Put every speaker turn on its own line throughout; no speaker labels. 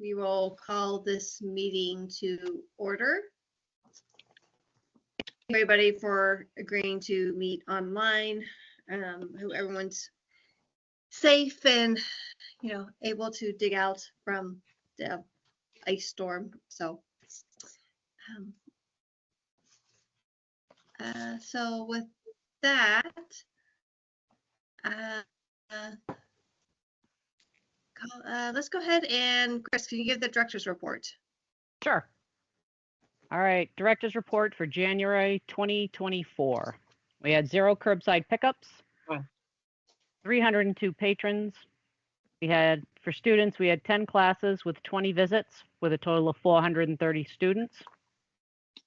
We will call this meeting to order. Everybody for agreeing to meet online. Hope everyone's safe and, able to dig out from the ice storm. So, so with that, let's go ahead and Chris, can you give the director's report?
Sure. All right, director's report for January 2024. We had 0 curbside pickups, 302 patrons. We had, for students, we had 10 classes with 20 visits with a total of 430 students.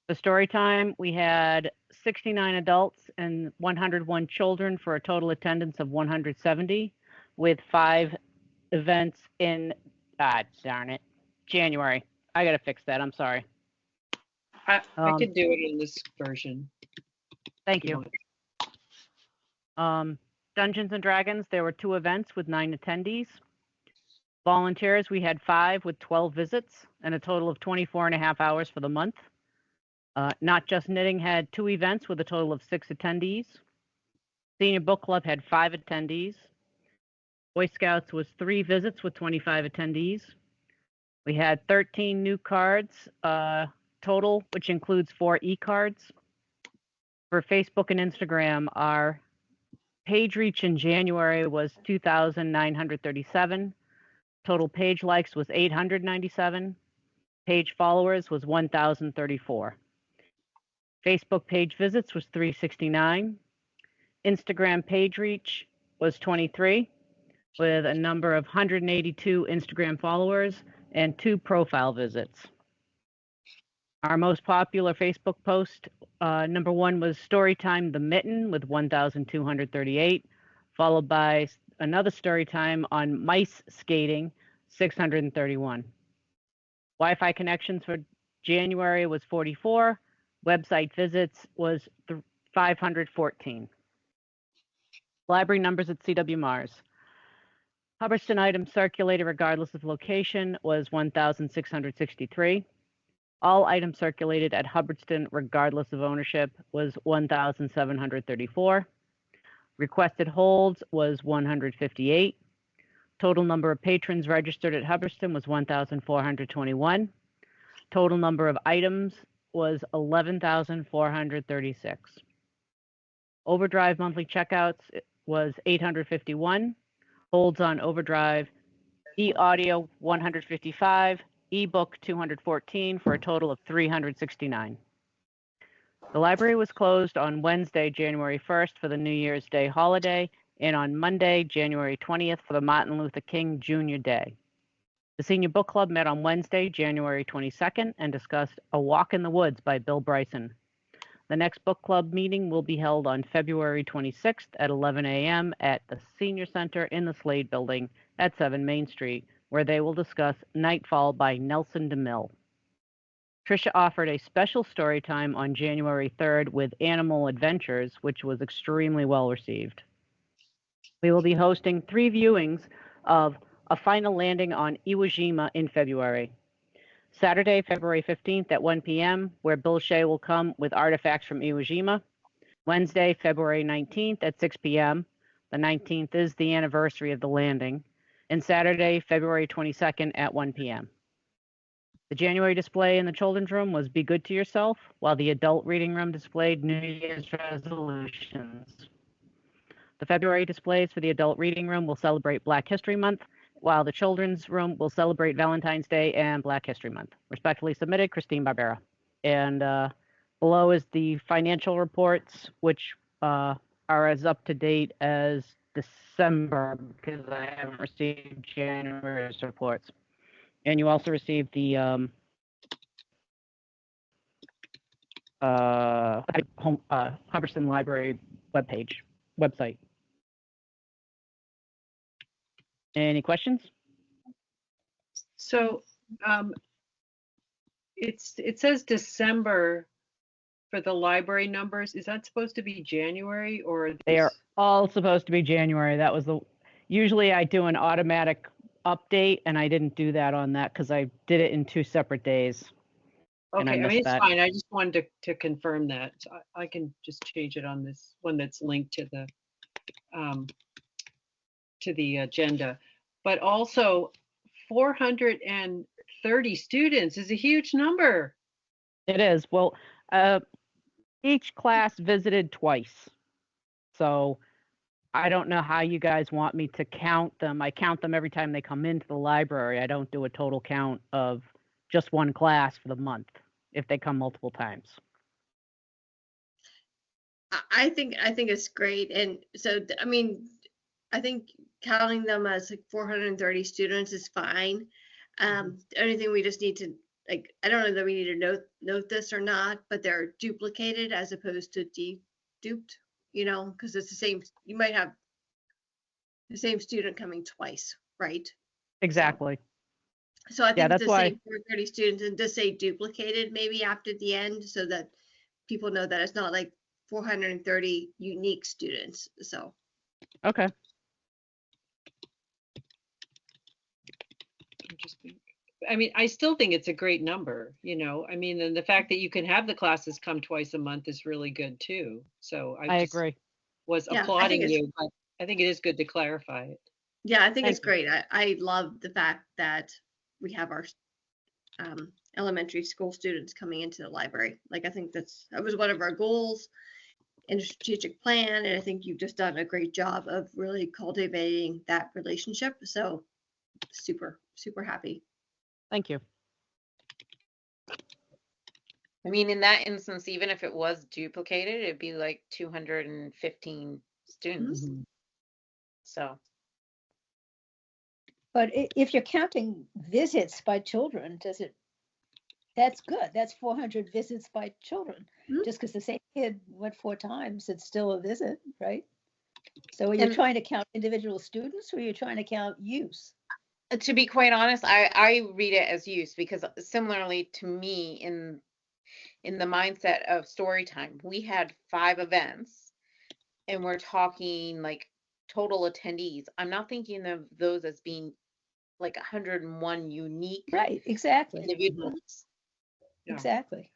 For story time, we had 69 adults and 101 children for a total attendance of 170 with 5 events in, January. I got to fix that. I'm sorry.
I could do it in this version.
Thank you. Dungeons and Dragons, there were 2 events with 9 attendees. Volunteers, we had 5 with 12 visits and a total of 24.5 hours for the month. Not Just Knitting had 2 events with a total of 6 attendees. Senior Book Club had 5 attendees. Boy Scouts was 3 visits with 25 attendees. We had 13 new cards total, which includes 4 e-cards. For Facebook and Instagram, our page reach in January was 2,937. Total page likes was 897. Page followers was 1,034. Facebook page visits was 369. Instagram page reach was 23, with a number of 182 Instagram followers and 2 profile visits. Our most popular Facebook post, number 1 was Storytime The Mitten with 1,238, followed by another Storytime on mice skating, 631. Wi-Fi connections for January was 44. Website visits was 514. Library numbers at CW Mars. Hubbardston items circulated regardless of location was 1,663. All items circulated at Hubbardston regardless of ownership was 1,734. Requested holds was 158. Total number of patrons registered at Hubbardston was 1,421. Total number of items was 11,436. Overdrive monthly checkouts was 851. Holds on Overdrive, e-audio 155, ebook 214 for a total of 369. The library was closed on Wednesday, January 1st for the New Year's Day holiday and on Monday, January 20th for the Martin Luther King Jr. Day. The Senior Book Club met on Wednesday, January 22nd and discussed A Walk in the Woods by Bill Bryson. The next book club meeting will be held on February 26th at 11 a.m. at the Senior Center in the Slade Building at 7 Main Street, where they will discuss Nightfall by Nelson DeMille. Tricia offered a special story time on January 3rd with Animal Adventures, which was extremely well received. We will be hosting 3 viewings of A Final Landing on Iwo Jima in February. Saturday, February 15th at 1 p.m., where Bill Shea will come with artifacts from Iwo Jima. Wednesday, February 19th at 6 p.m. The 19th is the anniversary of the landing. And Saturday, February 22nd at 1 p.m. The January display in the children's room was Be Good to Yourself, while the adult reading room displayed New Year's resolutions. The February displays for the adult reading room will celebrate Black History Month, while the children's room will celebrate Valentine's Day and Black History Month. Respectfully submitted, Christine Barbera. And below is the financial reports, which are as up to date as December, because I haven't received January's reports. And you also received the Hubbardston Library website. Any questions?
So it says December for the library numbers. Is that supposed to be January or?
They are all supposed to be January. That was usually I do an automatic update, and I didn't do that on that because I did it in 2 separate days. And I
Okay, I mean,
missed
it's
that.
fine. I just wanted to confirm that. So I can just change it on this one that's linked um, to the agenda. But also 430 students is a huge number.
It is. Well, each class visited twice. So I don't know how you guys want me to count them. I count them every time they come into the library. I don't do a total count of just one class for the month if they come multiple times.
I think it's great. And so, I mean, I think counting them as like 430 students is fine. The only thing we just need to, like, I don't know that we need to note this or not, but they're duplicated as opposed to duped, because it's the same, you might have the same student coming twice, right?
Exactly.
So I
Yeah,
think it's
that's
the
why.
same 430 students and just say duplicated maybe after the end so that people know that it's not like 430 unique students. So
Okay.
I mean, I still think it's a great number, I mean, and the fact that you can have the classes come twice a month is really good too. So
I
I just
agree.
was
yeah,
applauding you, but I think it is good to clarify it.
yeah, I think it's
Thank you.
great. I love the fact that we have our elementary school students coming into the library. Like, I think that was one of our goals in a strategic plan, and I think you've just done a great job of really cultivating that relationship. So super, super happy.
Thank you.
I mean, in that instance, even if it was duplicated, it'd be like 215 students.
Mhm.
So,
But if you're counting visits by children, that's good. That's 400 visits by children.
Mhm.
Just because the same kid went 4 times, it's still a visit, right? So are you
And-
trying to count individual students or are you trying to count use?
to be quite honest, I read it as use because similarly to me in the mindset of story time, we had 5 events and we're talking like total attendees. I'm not thinking of those as being like 101 unique
Right, exactly.
individuals,
Yeah.
Exactly.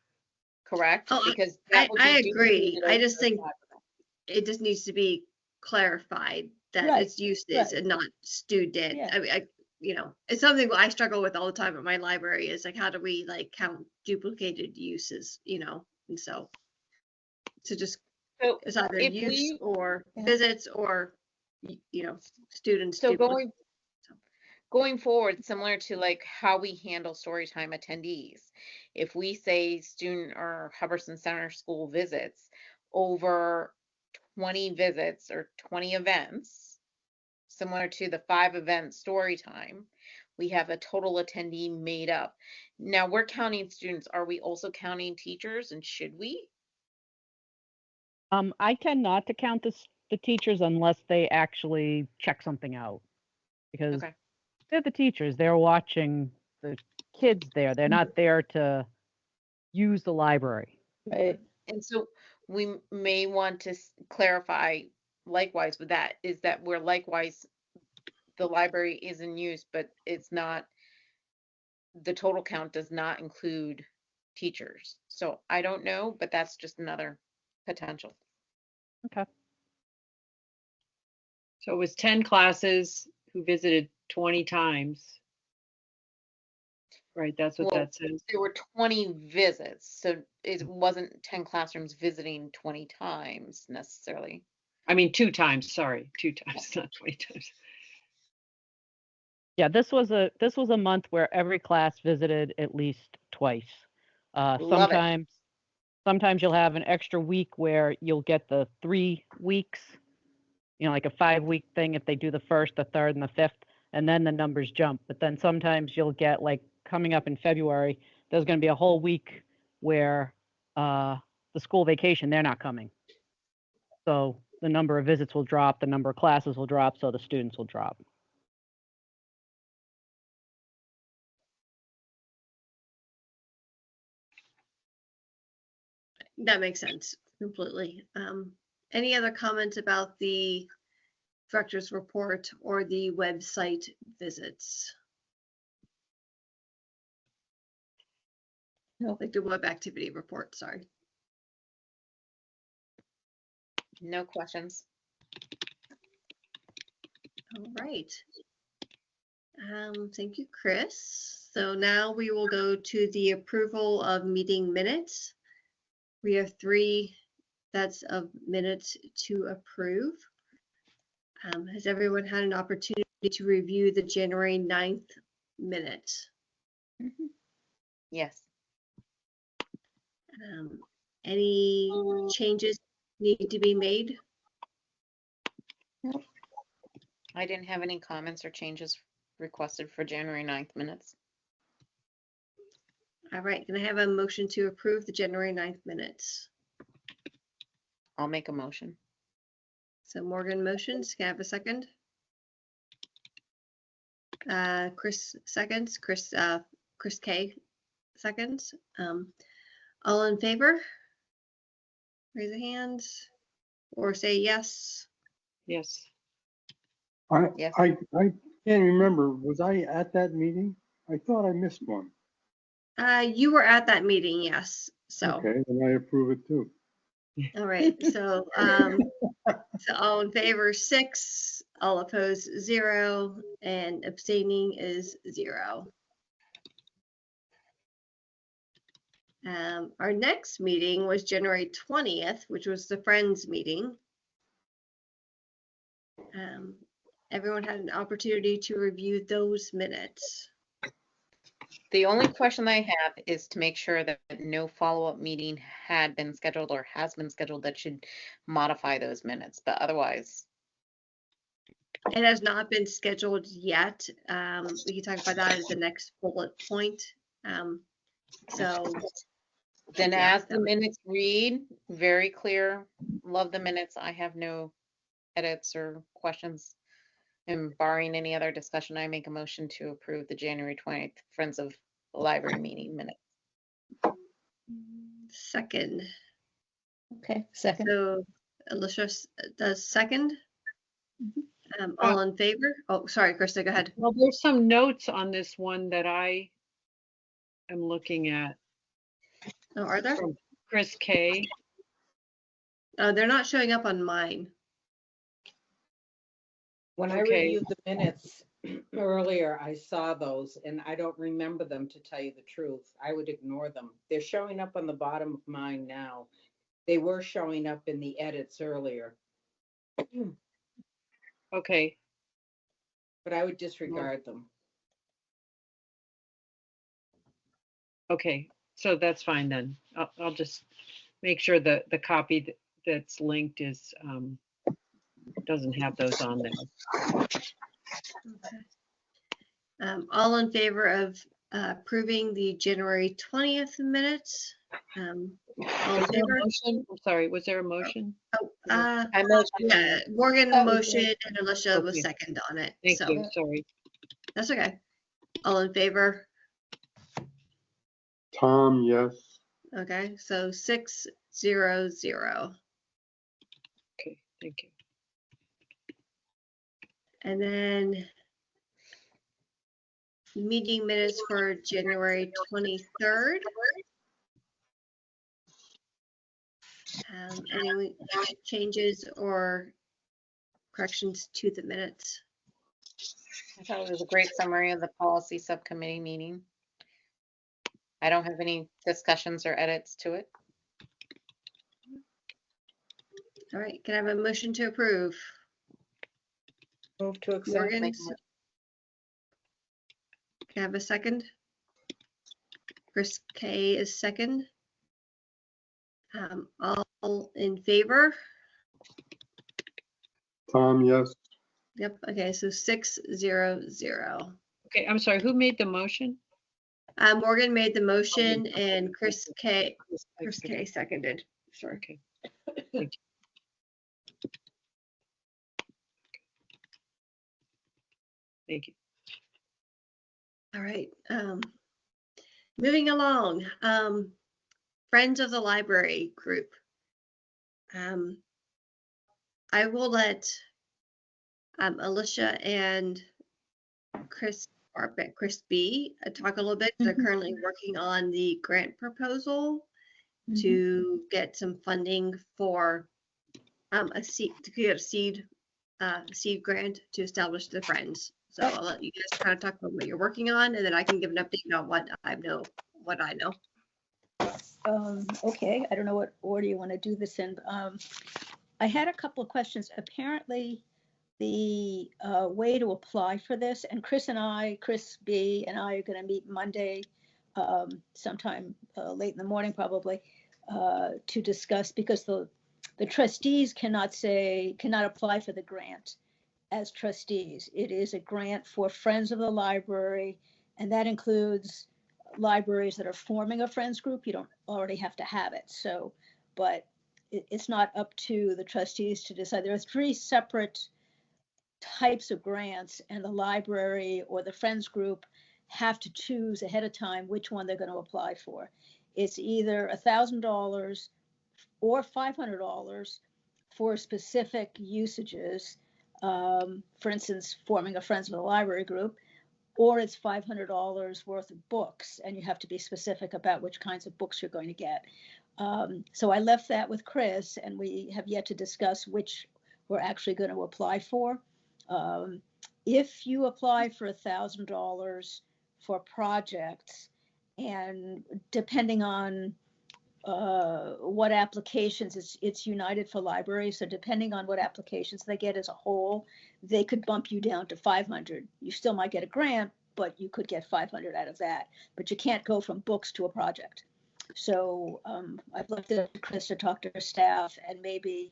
correct?
Oh,
Because
I
that would be
agree.
duplicated
I
over
just
those
think
5 events.
it just needs to be clarified that
Right,
it's uses
right.
and not student.
Yeah.
I mean, it's something I struggle with all the time at my library is like, how do we like count duplicated uses, and so just
So
it's either
if
use
we
or
Yeah.
visits or students.
so
duplicate.
going forward, similar to like how we handle storytime attendees, if we say student or Hubbardson Center School visits over 20 visits or 20 events, similar to the 5 event story time, we have a total attendee made up. Now we're counting students. Are we also counting teachers, and should we?
I tend not to count the teachers unless they actually check something out because
Okay.
they're the teachers. They're watching the kids there. They're not there to use the library.
Right.
And so we may want to clarify likewise with that is that we're likewise the library is in use, but it's not, the total count does not include teachers. So I don't know, but that's just another potential.
Okay.
So it was 10 classes who visited 20 times. Right, that's what
Well,
that says.
there were 20 visits, so it wasn't 10 classrooms visiting 20 times necessarily.
I mean, 2 times, sorry, 2 times, not 20 times.
Yeah, this was a month where every class visited at least twice.
Love it.
Sometimes you'll have an extra week where you'll get the 3 weeks, like a 5-week thing if they do the first, the third, and the fifth, and then the numbers jump. But then sometimes you'll get like coming up in February, there's going to be a whole week where the school vacation, they're not coming. So the number of visits will drop, the number of classes will drop, so the students will drop.
That makes sense completely. Any other comments about the director's report or the website visits. Like the web activity report, sorry.
No questions.
All right. Thank you, Chris. So now we will go to the approval of meeting minutes. We have 3 sets of minutes to approve. Has everyone had an opportunity to review the January 9th minutes?
Yes.
Any changes need to be made?
I didn't have any comments or changes requested for January 9th minutes.
All right, can I have a motion to approve the January 9th minutes?
I'll make a motion.
So Morgan motions, can I have a second? Chris seconds, Chris K seconds. All in favor? Raise a hand or say yes.
Yes.
Yes.
I can't remember. Was I at that meeting? I thought I missed one.
You were at that meeting, yes. So,
Okay, then I approve it too.
all right. So, so all in favor 6, all opposed 0, and abstaining is 0. Our next meeting was January 20th, which was the Friends meeting. Everyone had an opportunity to review those minutes.
The only question I have is to make sure that no follow-up meeting had been scheduled or has been scheduled that should modify those minutes, but otherwise,
It has not been scheduled yet. We can talk about that as the next bullet point. So
then
yeah,
as the minutes read, very clear, love the minutes. I have no edits or questions. And barring any other discussion, I make a motion to approve the January 20th Friends of the Library meeting minutes.
second.
Okay, second.
So Alicia does second.
Mhm.
All in favor? Oh, sorry, Krista, go ahead.
Well, there's some notes on this one that I am looking at
Oh, are there?
from Chris K.
They're not showing up on mine.
When I
Okay.
reviewed the minutes earlier, I saw those and I don't remember them, to tell you the truth. I would ignore them. They're showing up on the bottom of mine now. They were showing up in the edits earlier,
Okay,
but I would disregard them.
okay, so that's fine then. I'll just make sure that the copy that's linked is, doesn't have those on there.
Okay. All in favor of approving the January 20th minutes? All in
Was there a
favor?
motion? I'm sorry, was there a motion?
Oh,
I motion.
yeah, Morgan
That was
motioned and Alicia was
Okay.
second on it.
Thank
So
you, sorry.
that's okay. All in favor?
Tom, yes.
Okay, so 6-0-0.
Okay, thank you.
And then meeting minutes for January 23rd. Any changes or corrections to the minutes?
I thought it was a great summary of the policy subcommittee meeting. I don't have any discussions or edits to it.
All right, can I have a motion to approve?
Move to accept.
Morgan?
Make a motion.
Can I have a second? Chris K is second. All in favor?
Tom, yes.
Yep, okay, so 6-0-0.
Okay, I'm sorry, who made the motion?
Morgan made the motion and Chris K
Okay,
seconded. Sure.
okay. Thank you. Thank you.
All right. Moving along. Friends of the Library group. I will let Alicia and Chris B talk a little bit. They're currently working on the grant proposal to get some funding for a seed to get a seed grant to establish the Friends. So I'll let you guys kind of talk about what you're working on, and then I can give an update on what I know.
Okay, I don't know what order you want to do this in. I had a couple of questions. Apparently, the way to apply for this, and Chris B. and I are going to meet Monday, sometime late in the morning probably, to discuss, because the trustees cannot apply for the grant as trustees. It is a grant for Friends of the Library, and that includes libraries that are forming a Friends group. You don't already have to have it. So, but it's not up to the trustees to decide. There are 3 separate types of grants, and the library or the Friends group have to choose ahead of time which one they're going to apply for. It's either $1,000 or $500 for specific usages. For instance, forming a Friends of the Library group, or it's $500 worth of books, and you have to be specific about which kinds of books you're going to get. So I left that with Chris, and we have yet to discuss which we're actually going to apply for. If you apply for $1,000 for projects, and depending on what applications, it's United for Libraries, so depending on what applications they get as a whole, they could bump you down to 500. You still might get a grant, but you could get 500 out of that. But you can't go from books to a project. So I've left it to Chris to talk to her staff, and maybe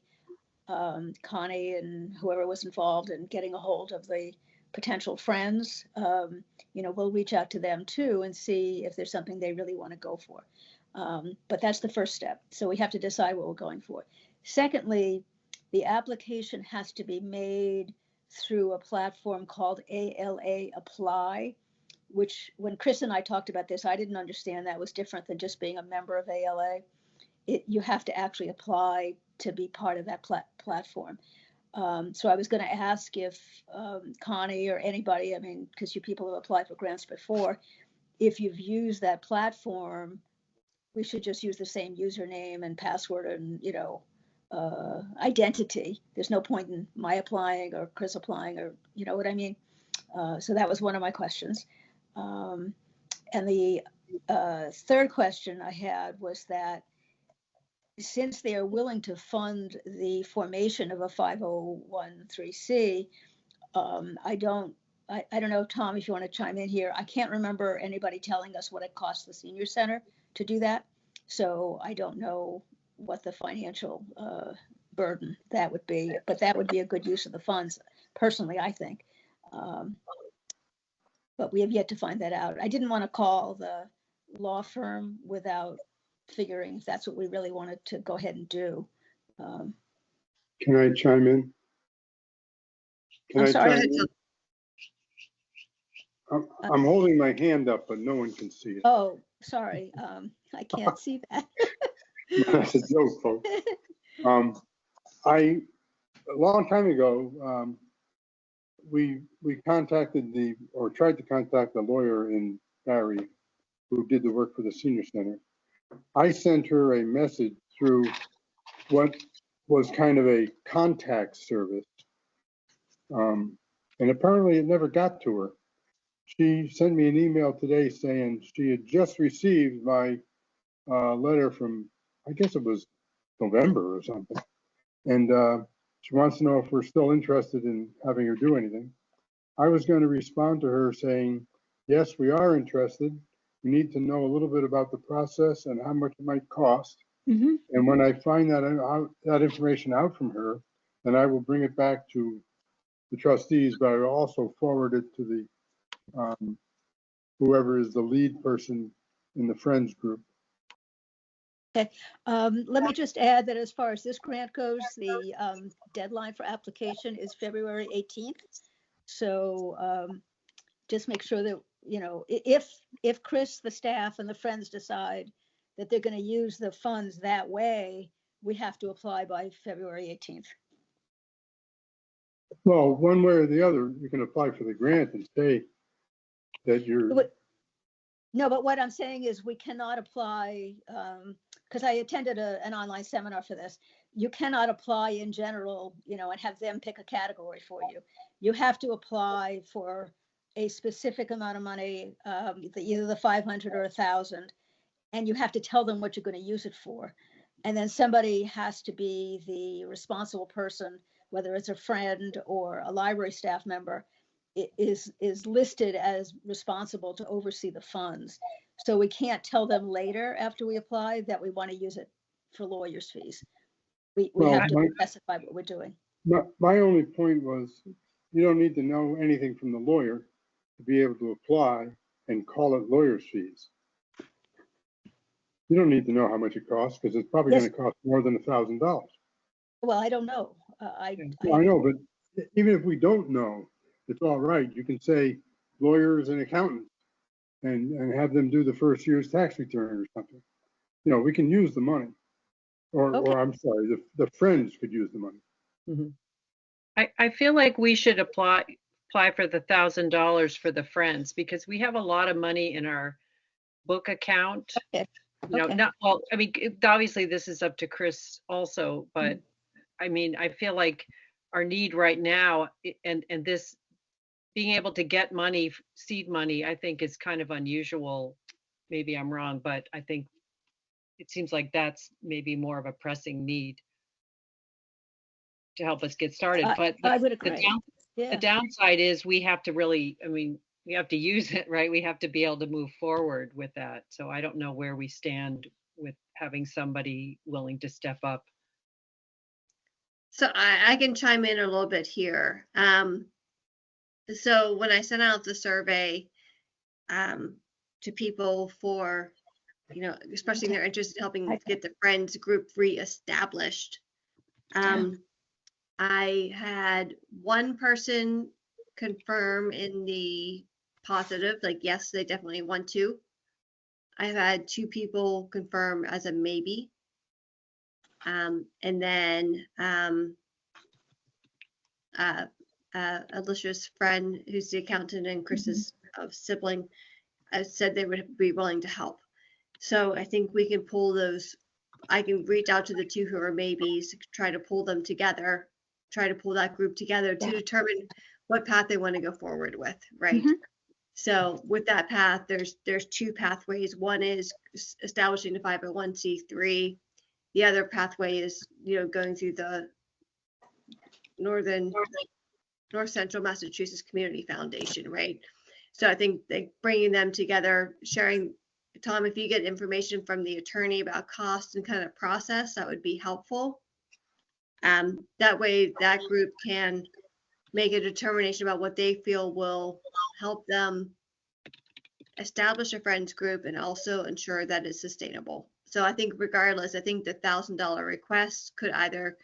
Connie and whoever was involved in getting a hold of the potential friends. We'll reach out to them too and see if there's something they really want to go for. But that's the first step. So we have to decide what we're going for. Secondly, the application has to be made through a platform called ALA Apply, which when Chris and I talked about this, I didn't understand that was different than just being a member of ALA. You have to actually apply to be part of that platform. So I was going to ask if Connie or anybody, because you people have applied for grants before, if you've used that platform, we should just use the same username and password and, identity. There's no point in my applying or Chris applying, or, you know what I mean? So that was one of my questions. And the third question I had was that since they are willing to fund the formation of a 501(c), I don't know, Tom, if you want to chime in here. I can't remember anybody telling us what it costs the senior center to do that. So I don't know what the financial burden that would be, but that would be a good use of the funds, personally, I think. But we have yet to find that out. I didn't want to call the law firm without figuring if that's what we really wanted to go ahead and do.
Can I chime in?
I'm sorry.
chime in? I'm holding my hand up, but no one can see it.
Oh, sorry. I can't see that.
That's a joke, folks. A long time ago, we contacted tried to contact the lawyer in Barry who did the work for the senior center. I sent her a message through what was kind of a contact service. And apparently it never got to her. She sent me an email today saying she had just received my letter from, I guess it was November or something. And she wants to know if we're still interested in having her do anything. I was going to respond to her saying, yes, we are interested. We need to know a little bit about the process and how much it might cost.
Mm-hmm.
And when I find that information out from her, then I will bring it back to the trustees, but I will also forward it to the whoever is the lead person in the Friends group.
Okay. Let me just add that as far as this grant goes, the deadline for application is February 18th. So just make sure that, if Chris, the staff, and the Friends decide that they're going to use the funds that way, we have to apply by February 18th.
Well, one way or the other, you can apply for the grant and say that you're,
No, but what I'm saying is we cannot apply, because I attended an online seminar for this. You cannot apply in general, and have them pick a category for you. You have to apply for a specific amount of money, either the 500 or 1,000, and you have to tell them what you're going to use it for. And then somebody has to be the responsible person, whether it's a friend or a library staff member, is listed as responsible to oversee the funds. So we can't tell them later after we apply that we want to use it for lawyers' fees. We
well,
have to specify what we're doing.
my only point was, you don't need to know anything from the lawyer to be able to apply and call it lawyer's fees. You don't need to know how much it costs, because it's probably
Yes.
going to cost more than $1,000.
Well, I don't know.
I know, but even if we don't know, it's all right. You can say lawyers and accountants and have them do the first year's tax return or something. We can use the money. Or,
Okay.
or I'm sorry, the friends could use the money.
Mhm. I feel like we should apply for the $1,000 for the Friends, because we have a lot of money in our book account.
Okay. Okay.
Not, well, I mean, obviously this is up to Chris also, but I mean, I feel like our need right now, and this being able to get money, seed money, I think is kind of unusual. Maybe I'm wrong, but I think it seems like that's maybe more of a pressing need to help us get started. But
I would agree.
the downside is we have to really, I mean, we have to use it, right? We have to be able to move forward with that. So I don't know where we stand with having somebody willing to step up.
So I can chime in a little bit here. So when I sent out the survey to people for, expressing their interest in helping get the Friends group reestablished, I had one person confirm in the positive, like, yes, they definitely want to. I've had 2 people confirm as a maybe. And then Alicia's friend, who's the accountant and Chris's sibling, said they would be willing to help. So I think we can pull those. I can reach out to the 2 who are maybes, try to pull them together, try to pull that group together to determine what path they want to go forward with, right? So with that path, there's 2 pathways. One is establishing the 501c3. The other pathway is, going through the North Central Massachusetts Community Foundation, right? So I think bringing them together, sharing, Tom, if you get information from the attorney about cost and kind of process, that would be helpful. That way that group can make a determination about what they feel will help them establish a Friends group and also ensure that it's sustainable. So I think regardless, I think the $1,000 request could either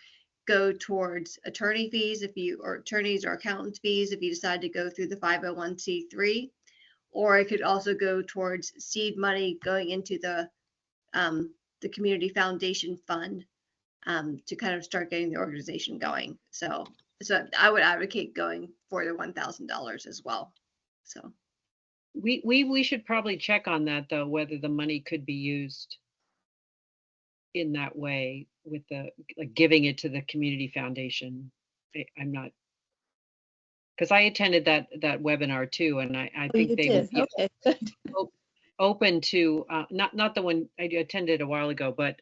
go towards attorney fees or attorneys or accountants fees if you decide to go through the 501c3, or it could also go towards seed money going into the community foundation fund to kind of start getting the organization going. So I would advocate going for the $1,000 as well. So
we should probably check on that, though, whether the money could be used in that way with like giving it to the community foundation. I'm not, because I attended that webinar too, and I think they would be open to not the one I attended a while ago, but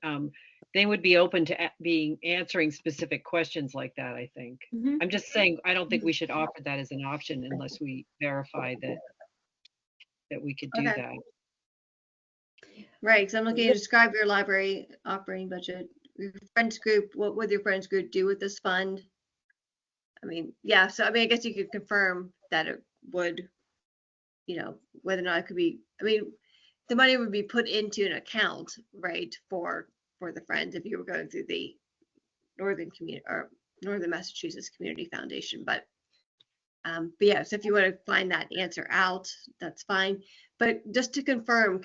they would be open to being answering specific questions like that. I think. I'm just saying I don't think we should offer that as an option unless we verify that we could do that.
Right, so I'm looking to describe your library operating budget. Your Friends group, what would your Friends group do with this fund? I mean, yeah, so I mean, I guess you could confirm that it would, whether or not it could be, I mean, the money would be put into an account, right, for the Friends if you were going through the Northern Massachusetts Community Foundation. But yeah, so if you want to find that answer out, that's fine. But just to confirm,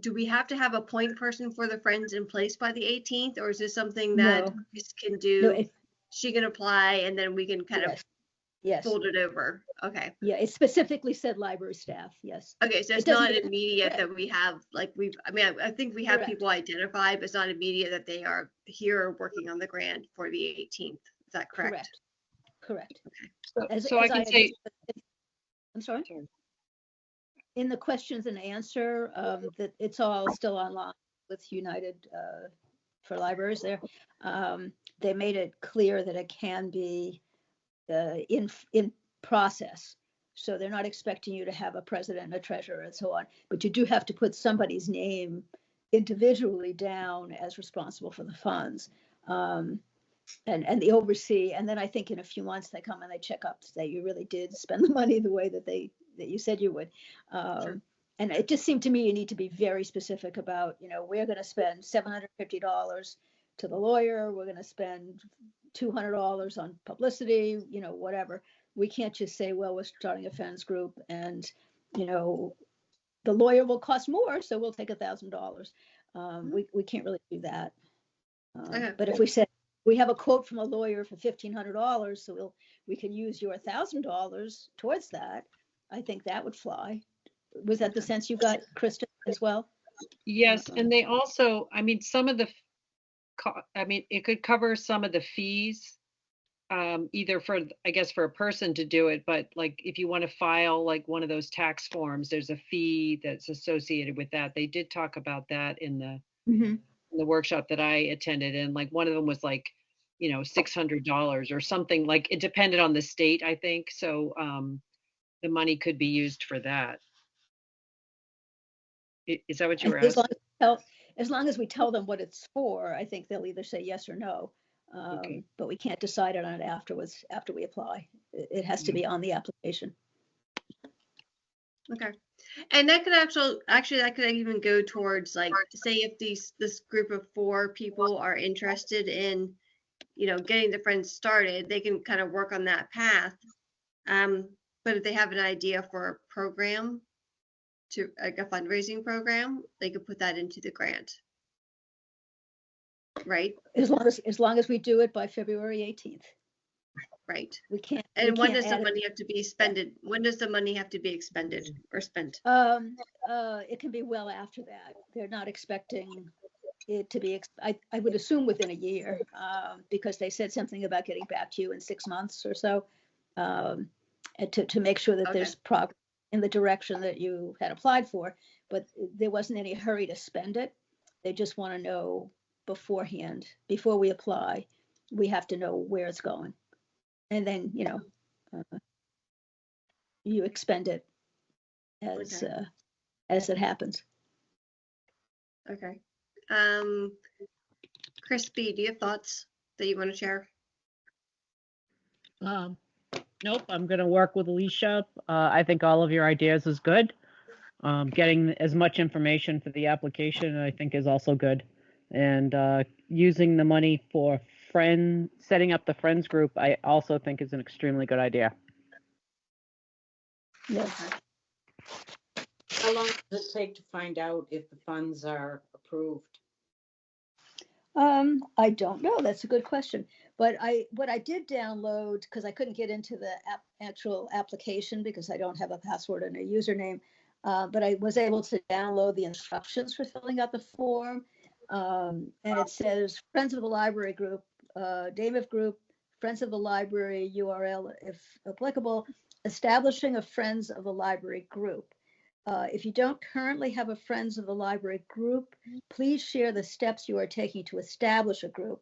do we have to have a point person for the Friends in place by the 18th, or is this something that Chris can do? she can apply and then we can kind of
Yes, yes,
fold it over. Okay.
yeah, it specifically said library staff, yes.
Okay, so
It
it's
doesn't
not
even-
immediate
correct.
that we have, like, I think we have
Correct.
people identified, but it's not immediate that they are here working on the grant for the 18th. Is that correct?
Correct.
So,
As,
so I
as
can
had
say,
I'm sorry?
Sorry.
In the questions and answer, that it's all still online with United for Libraries there. They made it clear that it can be in process. So they're not expecting you to have a president and a treasurer and so on, but you do have to put somebody's name individually down as responsible for the funds. And the oversee, and then I think in a few months they come and they check up that you really did spend the money the way that you said you would.
Sure.
And it just seemed to me you need to be very specific about, we're going to spend $750 to the lawyer, we're going to spend $200 on publicity, whatever. We can't just say, well, we're starting a friends group and, the lawyer will cost more, so we'll take $1,000. We can't really do that.
Okay.
But if we said, we have a quote from a lawyer for $1,500, so we can use your $1,000 towards that, I think that would fly. Was that the sense you got, Krista, as well?
yes, and they also, I mean, some of the, it could cover some of the fees, either for, I guess, for a person to do it, but like if you want to file like one of those tax forms, there's a fee that's associated with that. They did talk about that in the workshop that I attended, and like one of them was like, $600 or something. Like it depended on the state, I think. So the money could be used for that. Is that what you were
As
asking?
long as we tell them what it's for, I think they'll either say yes or no.
Okay.
But we can't decide on it afterwards, after we apply. It has to be on the application.
Okay. And that could actually that could even go towards, like, say if this group of 4 people are interested in, getting the friends started, they can kind of work on that path. But if they have an idea for a program, to like a fundraising program, they could put that into the grant. Right?
As long as we do it by February 18th.
Right.
We can't.
And when does the
add it.
money have to be expended? When does the money have to be expended or spent?
It can be well after that. They're not expecting it to be, I would assume within a year, because they said something about getting back to you in 6 months or so, and to make sure that there's progress in the direction that you had applied for, but there wasn't any hurry to spend it. They just want to know beforehand, before we apply, we have to know where it's going. And then, you expend it as it happens.
Okay. Chris B, do you have thoughts that you want to share?
Nope, I'm going to work with Alicia. I think all of your ideas is good. Getting as much information for the application, I think, is also good. And using the money for setting up the friends group, I also think is an extremely good idea.
Yeah.
How long does it take to find out if the funds are approved?
I don't know. That's a good question. But what I did download, because I couldn't get into the actual application because I don't have a password and a username, but I was able to download the instructions for filling out the form. And it says Friends of the Library Group, name of group, Friends of the Library, URL if applicable, establishing a Friends of the Library group. If you don't currently have a Friends of the Library group, please share the steps you are taking to establish a group.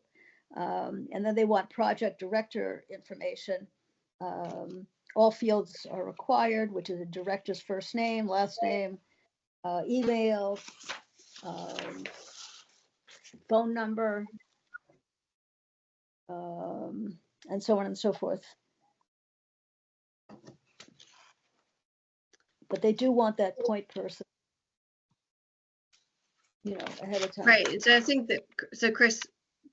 And then they want project director information. All fields are required, which is a director's first name, last name, email, phone number, and so on and so forth. But they do want that point person, ahead of time.
Right. So I think so Chris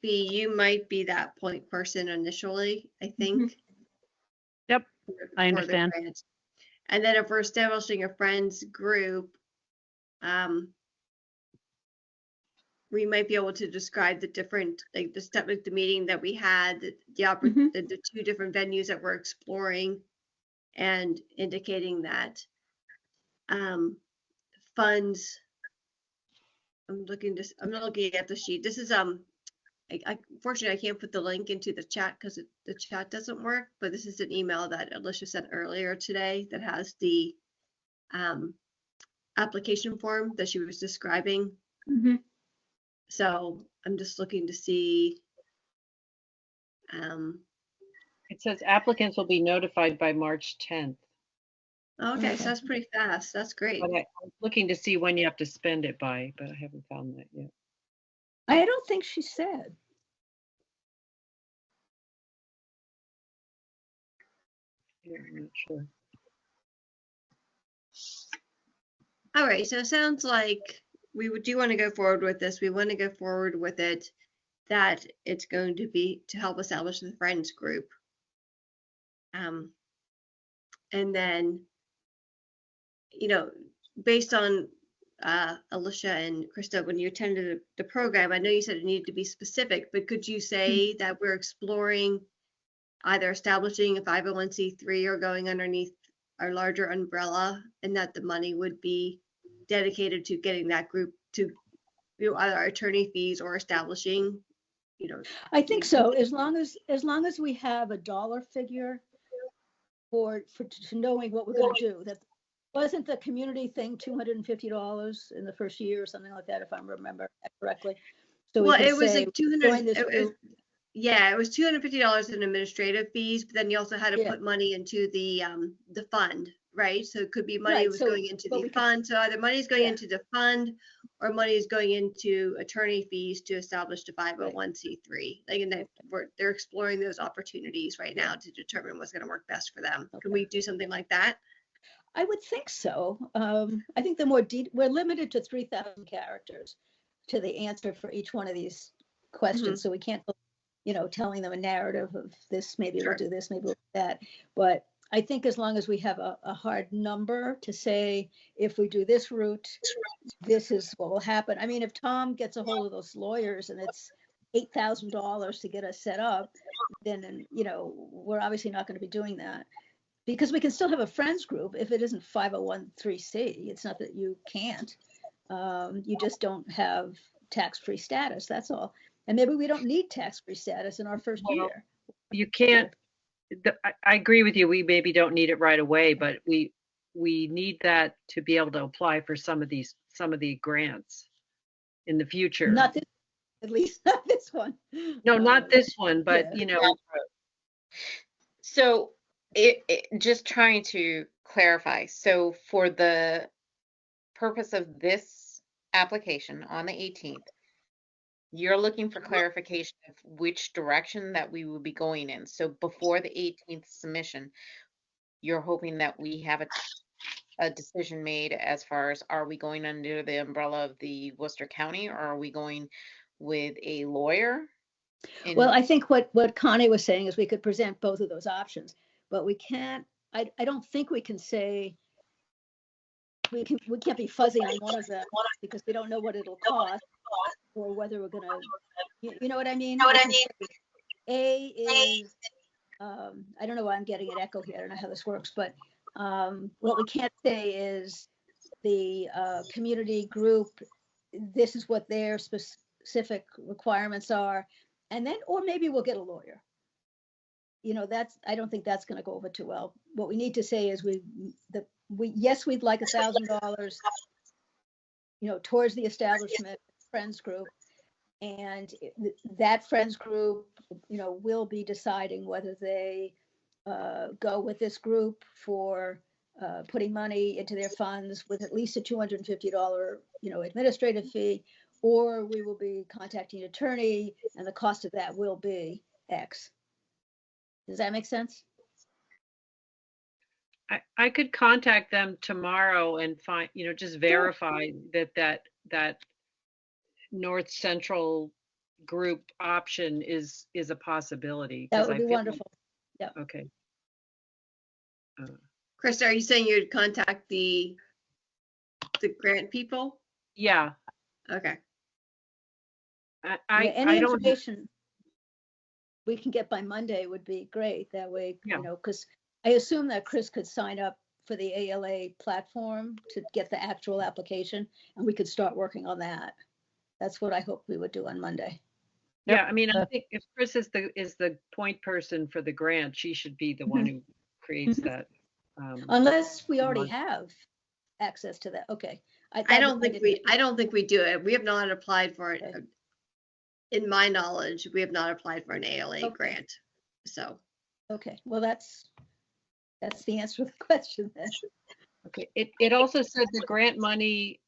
B, you might be that point person initially, I think.
Yep,
for
I
the
understand.
grant. And then if we're establishing a friends group, we might be able to describe the different, like the step, like the meeting that we had,
Mhm.
the two different venues that we're exploring, and indicating that funds. I'm not looking at the sheet. This is unfortunately I can't put the link into the chat because the chat doesn't work. But this is an email that Alicia sent earlier today that has the application form that she was describing.
Mhm.
So I'm just looking to see.
It says applicants will be notified by March 10th.
Okay,
Okay.
so that's pretty fast. That's great.
But I'm looking to see when you have to spend it by, but I haven't found that yet.
I don't think she said.
Yeah, I'm not sure.
All right, so it sounds like do want to go forward with this. We want to go forward with it, that it's going to be to help establish the friends group. And then, you know, based on Alicia and Krista, when you attended the program, I know you said it needed to be specific, but could you say that we're exploring either establishing a 501c3 or going underneath our larger umbrella, and that the money would be dedicated to getting that group to, you know, either attorney fees or establishing, you know.
I think so. As long as we have a dollar figure for to knowing what we're going to do. That wasn't the community thing $250 in the first year or something like that, if I remember correctly. So we
Well,
can
it was
say
like
join this group.
yeah, it was $250 in administrative fees, but then you also had to
Yeah.
put money into the fund, right? So it could be money
Right,
was
so-
going into
but
the
we can-
fund. So either money is going
Yeah.
into the fund or money is going into attorney fees to establish the 501c3. Like, and they're exploring those opportunities right now to determine what's going to work best for them. Can we do something like that?
I would think so. I think the more we're limited to 3,000 characters to the answer for each one of these questions. So we can't, telling them a narrative of this, maybe
Sure.
we'll do this, maybe we'll do that. But I think as long as we have a hard number to say, if we do this route, this is what will happen. I mean, if Tom gets a hold of those lawyers and it's $8,000 to get us set up, then, we're obviously not going to be doing that. Because we can still have a friends group if it isn't 501(c)(3). It's not that you can't. You just don't have tax-free status, that's all. And maybe we don't need tax-free status in our first year.
You can't, I agree with you. We maybe don't need it right away, but we need that to be able to apply for some of the grants in the future.
Not this, at least not this one.
No, not this one, but
yeah.
So just trying to clarify. So for the purpose of this application on the 18th, you're looking for clarification of which direction that we will be going in. So before the 18th submission, you're hoping that we have a decision made as far as, are we going under the umbrella of the Worcester County, or are we going with a lawyer?
Well, I think what Connie was saying is we could present both of those options, but we can't, I don't think we can say, we can't be fuzzy on one of them because we don't know what it'll cost or whether we're gonna, you know what I mean? A is, I don't know why I'm getting an echo here. I don't know how this works, but what we can't say is the community group, this is what their specific requirements are. And then, or maybe we'll get a lawyer. I don't think that's going to go over too well. What we need to say is yes, we'd like $1,000, towards the establishment friends group. And that friends group, will be deciding whether they go with this group for putting money into their funds with at least a $250, administrative fee, or we will be contacting an attorney and the cost of that will be X. Does that make sense?
I could contact them tomorrow and find, just verify that North Central group option is a possibility.
That would be wonderful. Yeah.
Okay.
Krista, are you saying you'd contact the grant people?
Yeah.
Okay.
Any
I don't,
information we can get by Monday would be great. That way,
Yeah.
because I assume that Chris could sign up for the ALA platform to get the actual application, and we could start working on that. That's what I hope we would do on Monday.
yeah, I mean, I
Yep.
think if Chris is the point person for the grant, she should be the one who creates that.
Unless we already
Month.
have access to that. Okay.
I don't think we do it. We have not applied for it.
Okay.
In my knowledge, we have not applied for an ALA
Okay.
grant. So,
Okay, well, that's the answer to the question then.
Okay, it also said the grant money,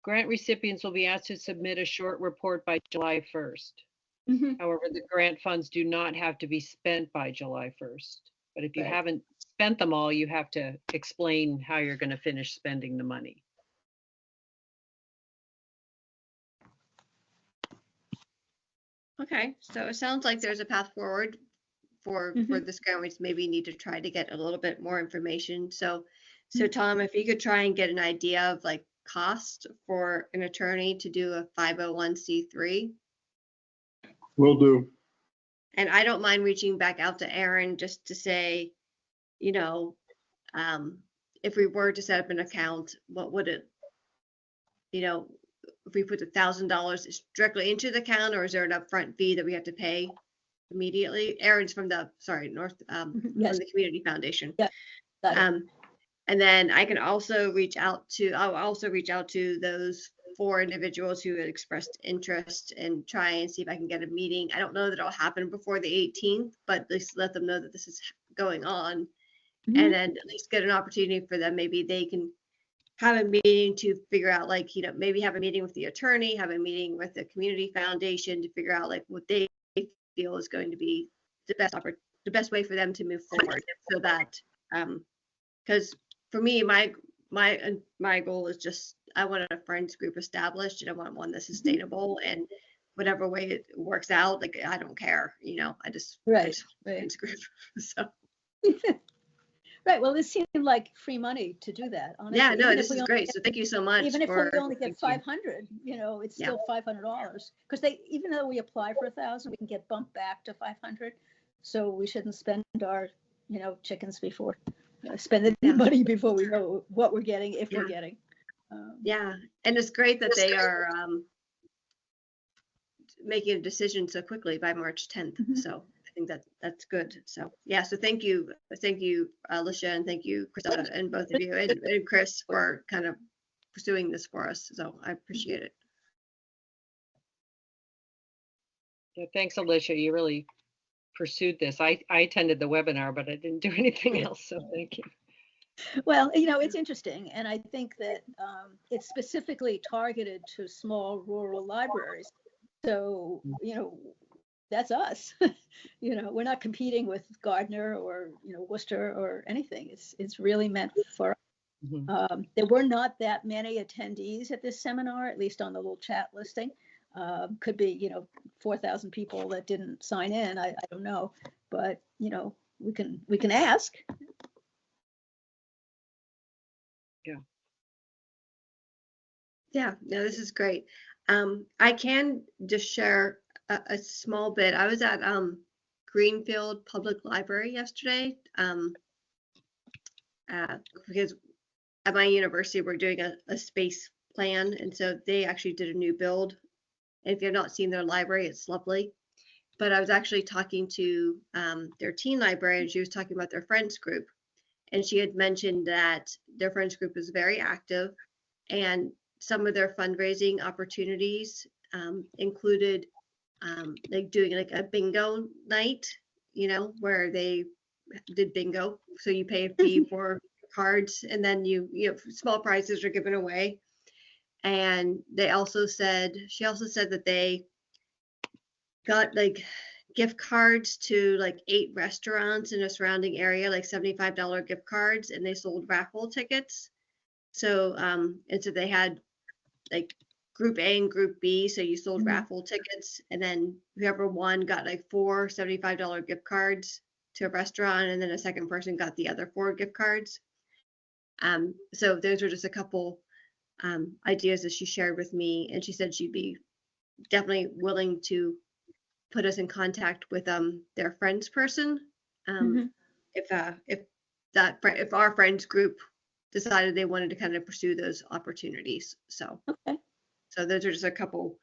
grant recipients will be asked to submit a short report by July 1st.
Mhm.
However, the grant funds do not have to be spent by July 1st. But if you
Right.
haven't spent them all, you have to explain how you're going to finish spending the money.
okay. So it sounds like there's a path forward for this grant. We just maybe need to try to get a little bit more information. So Tom, if you could try and get an idea of like cost for an attorney to do a 501c3.
Will do.
And I don't mind reaching back out to Aaron just to say, if we were to set up an account, what would it, if we put $1,000 directly into the account, or is there an upfront fee that we have to pay immediately? Aaron's from the,
Yes.
from the Community Foundation.
Yeah, got it.
And then I'll also reach out to those 4 individuals who had expressed interest and try and see if I can get a meeting. I don't know that it'll happen before the 18th, but at least let them know that this is going on.
Mhm.
And then at least get an opportunity for them. Maybe they can have a meeting to figure out, like, maybe have a meeting with the attorney, have a meeting with the Community Foundation to figure out like what they feel is going to be the best way for them to move forward, so that because for me, my goal is just, I want a friends group established, and I want one that's sustainable, and whatever way it works out, like, I don't care, I just
Right.
friends group. So
Right, well, this seemed like free money to do that, honestly.
yeah, no,
Even
this
if we
is
only
great.
get-
So thank you so much
Even if
for
we only
Thank
get
you.
500, it's
Yeah.
still $500. Because even though we apply for 1,000, we can get bumped back to 500. So we shouldn't spend our, chickens before, spend the money before we know what we're getting, if we're getting.
Yeah, and it's great that they are making a decision so quickly by March 10th.
Mhm.
So I think that's good. So yeah, so thank you, Alicia, and thank you, Chrisetta, and both of you, and Chris, for kind of pursuing this for us. So I appreciate it.
Yeah, thanks, Alicia. You really pursued this. I attended the webinar, but I didn't do anything else. So thank you.
Well, it's interesting, and I think that it's specifically targeted to small rural libraries. So, that's us. We're not competing with Gardner or, Worcester or anything. It's really meant for us.
Mhm.
There were not that many attendees at this seminar, at least on the little chat listing. Could be, 4,000 people that didn't sign in. I don't know, but we can ask.
Yeah, no, this is great. I can just share a small bit. I was at Greenfield Public Library yesterday because at my university we're doing a space plan, and so they actually did a new build. And if you've not seen their library, it's lovely. But I was actually talking to their teen librarian. She was talking about their friends group, and she had mentioned that their friends group is very active, and some of their fundraising opportunities included like doing like a bingo night, where they did bingo. So you pay a fee for cards, and then small prizes are given away. And she also said that they got like gift cards to like 8 restaurants in a surrounding area, like $75 gift cards, and they sold raffle tickets. So and so they had like group A and group B. So you sold raffle tickets, and then whoever won got like 4 $75 gift cards to a restaurant, and then a second person got the other 4 gift cards. So those are just a couple ideas that she shared with me, and she said she'd be definitely willing to put us in contact with their friends person.
Mhm.
If if our friends group decided they wanted to kind of pursue those opportunities. So
Okay.
those are just a couple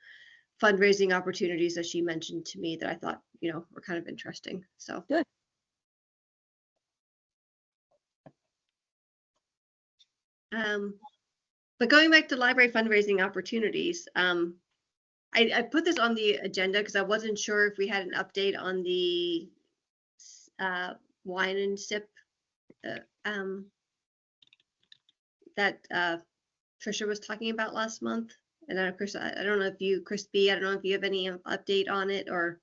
fundraising opportunities that she mentioned to me that I thought, were kind of interesting. So
Good.
But going back to library fundraising opportunities, I put this on the agenda because I wasn't sure if we had an update on the wine and sip that Trisha was talking about last month. And Chris, I don't know if you, Chris B, I don't know if you have any update on it or.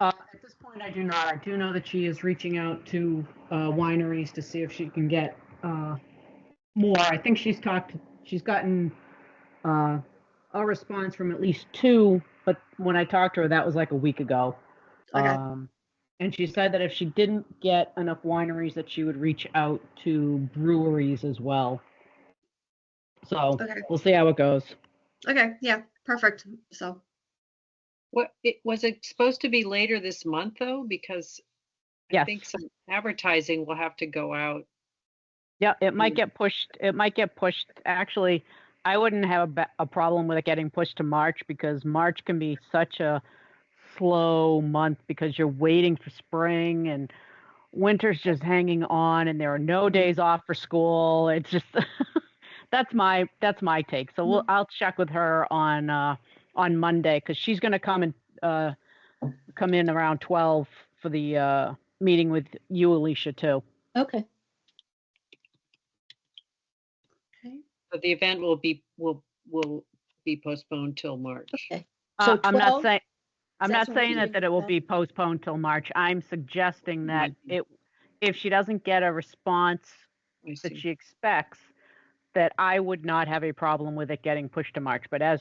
At this point, I do not. I do know that she is reaching out to wineries to see if she can get more. I think she's gotten a response from at least 2, but when I talked to her, that was like a week ago.
Okay.
And she said that if she didn't get enough wineries, that she would reach out to breweries as well. So
Okay.
we'll see how it goes.
Okay. Yeah. Perfect. So.
Was it supposed to be later this month though? Because I
Yes.
think some advertising will have to go out.
Yeah, it might get pushed. It might get pushed. Actually, I wouldn't have a problem with it getting pushed to March because March can be such a slow month because you're waiting for spring and winter's just hanging on and there are no days off for school. It's just that's my take. So I'll check with her on Monday because she's going to come in around 12 for the meeting with you, Alicia, too.
Okay.
Okay.
But the event will be postponed till March.
Okay. So
I'm not
12?
saying I'm
That's
not
when we're
saying that
meeting
it will
with
be postponed till March. I'm suggesting that if she doesn't get a response
I
that
see.
she expects, that I would not have a problem with it getting pushed to March. But as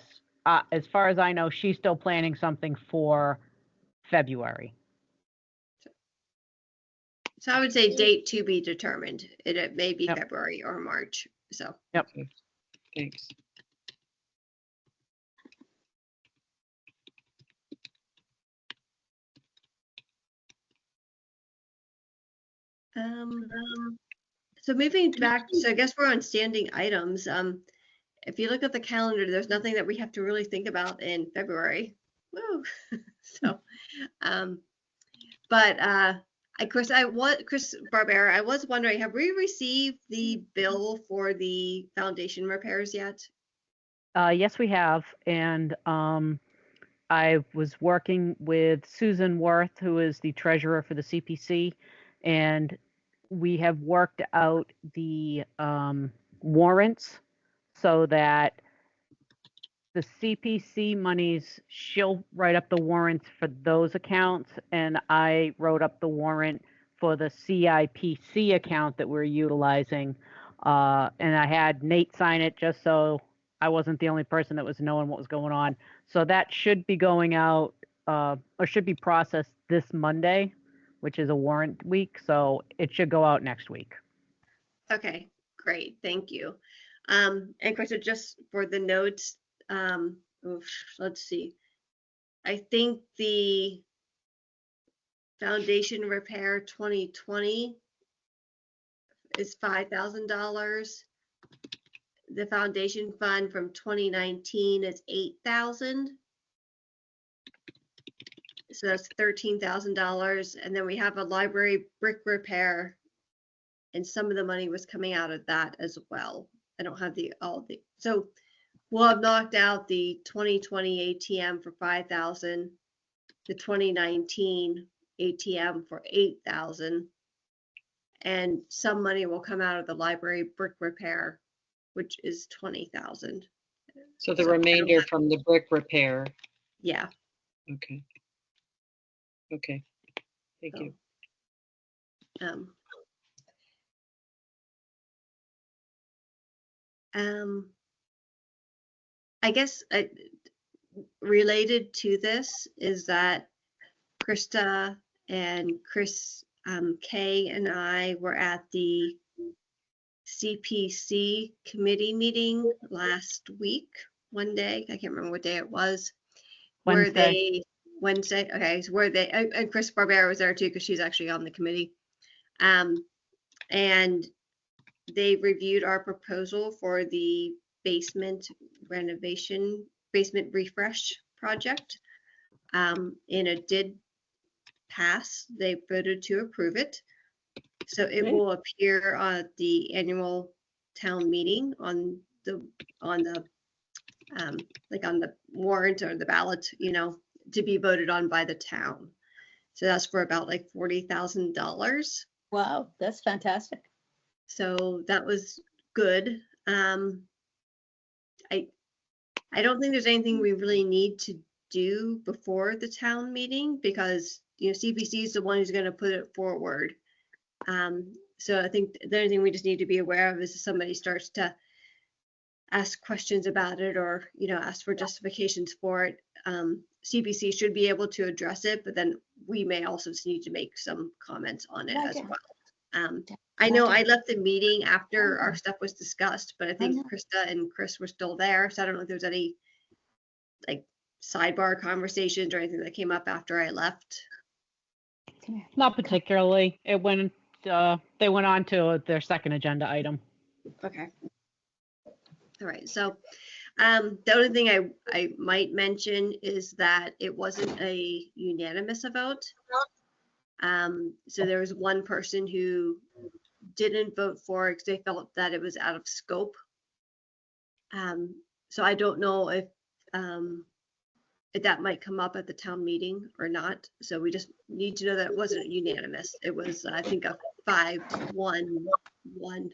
far as I know, she's still planning something for February.
So I would say date to be determined. It may be
Yep.
February or March. So.
Yep.
Okay. Thanks.
So moving back, so I guess we're on standing items. If you look at the calendar, there's nothing that we have to really think about in February. Woo. So, but Chris Barbera, I was wondering, have we received the bill for the foundation repairs yet?
Yes, we have, and I was working with Susan Worth, who is the treasurer for the CPC, and we have worked out the warrants so that the CPC monies, she'll write up the warrants for those accounts, and I wrote up the warrant for the CIPC account that we're utilizing. And I had Nate sign it just so I wasn't the only person that was knowing what was going on. So that should be going out, or should be processed this Monday, which is a warrant week. So it should go out next week.
Okay, great, thank you. And Krista, just for the notes, let's see. I think the foundation repair 2020 is $5,000. The foundation fund from 2019 is $8,000. So that's $13,000. And then we have a library brick repair, and some of the money was coming out of that as well. I don't have so we'll have knocked out the 2020 ATM for $5,000, the 2019 ATM for $8,000, and some money will come out of the library brick repair, which is $20,000.
So the remainder from the brick repair.
Yeah.
Okay. Okay. Thank you.
I guess related to this is that Krista and Chris Kay and I were at the CPC committee meeting last week, one day. I can't remember what day it was. Where
Wednesday.
Wednesday. Okay, so where they and Chris Barbera was there too because she's actually on the committee. And they reviewed our proposal for the basement refresh project. And it did pass. They voted to approve it. So it
Great.
will appear at the annual town meeting on the like on the warrant or the ballot, you know, to be voted on by the town. So that's for about like $40,000.
Wow, that's fantastic.
So that was good. I don't think there's anything we really need to do before the town meeting because, you know, CPC is the one who's going to put it forward. So I think the only thing we just need to be aware of is if somebody starts to ask questions about it or, you know, ask for justifications for it, CPC should be able to address it, but then we may also just need to make some comments on it as well. I know I left the meeting after our stuff was discussed, but I think Krista and Chris were still there. So I don't know if there was any like sidebar conversations or anything that came up after I left.
Not particularly. It went. They went on to their second agenda item.
Okay. All right. So the only thing I might mention is that it wasn't a unanimous vote. So there was one person who didn't vote for it because they felt that it was out of scope. So I don't know if that might come up at the town meeting or not. So we just need to know that it wasn't unanimous. It was, I think, a 5-1-1.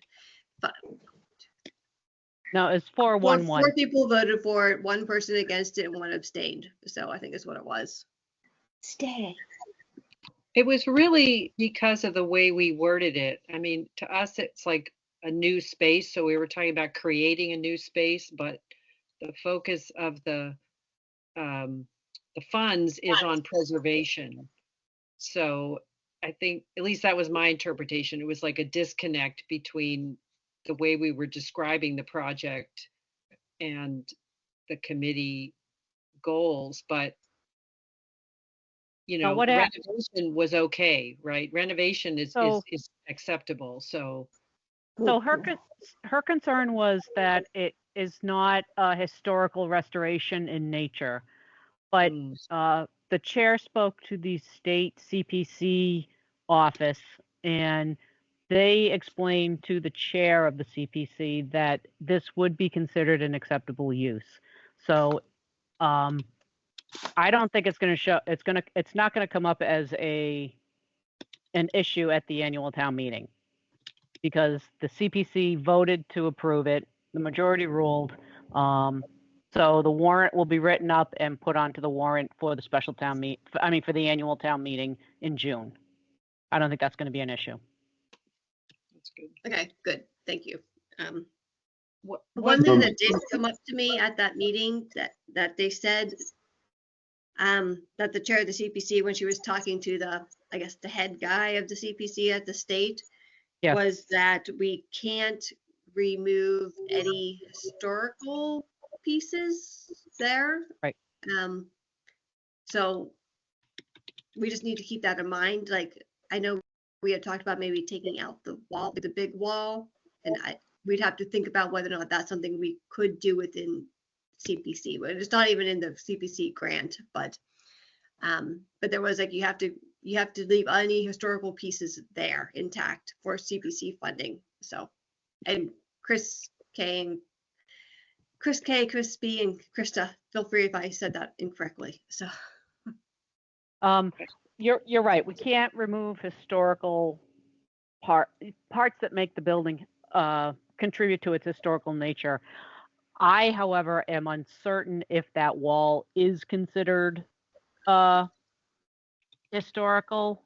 No, it's 4-1-1.
Four people voted for it, one person against it, and one abstained. So I think is what it was.
Stay.
It was really because of the way we worded it. I mean, to us, it's like a new space. So we were talking about creating a new space, but the focus of the funds is on preservation. So I think, at least that was my interpretation. It was like a disconnect between the way we were describing the project and the committee goals, but you know, renovation was okay, right? Renovation is acceptable. So
her concern was that it is not a historical restoration in nature, but the chair spoke to the state CPC office and they explained to the chair of the CPC that this would be considered an acceptable use. So I don't think it's going to show. It's not going to come up as an issue at the annual town meeting because the CPC voted to approve it. The majority ruled. So the warrant will be written up and put onto the warrant for the special town for the annual town meeting in June. I don't think that's going to be an issue.
That's good.
Okay, good. Thank you.
What
One thing that did come up to me at that meeting that they said that the chair of the CPC, when she was talking to I guess the head guy of the CPC at the state, was that we can't remove any historical pieces there.
Right.
So we just need to keep that in mind. Like, I know we had talked about maybe taking out the wall, the big wall, and we'd have to think about whether or not that's something we could do within CPC. But it's not even in the CPC grant, but there was like you have to leave any historical pieces there intact for CPC funding. So, and Chris B, and Krista, feel free if I said that incorrectly. So,
you're right. We can't remove historical parts that make the building contribute to its historical nature. I, however, am uncertain if that wall is considered historical.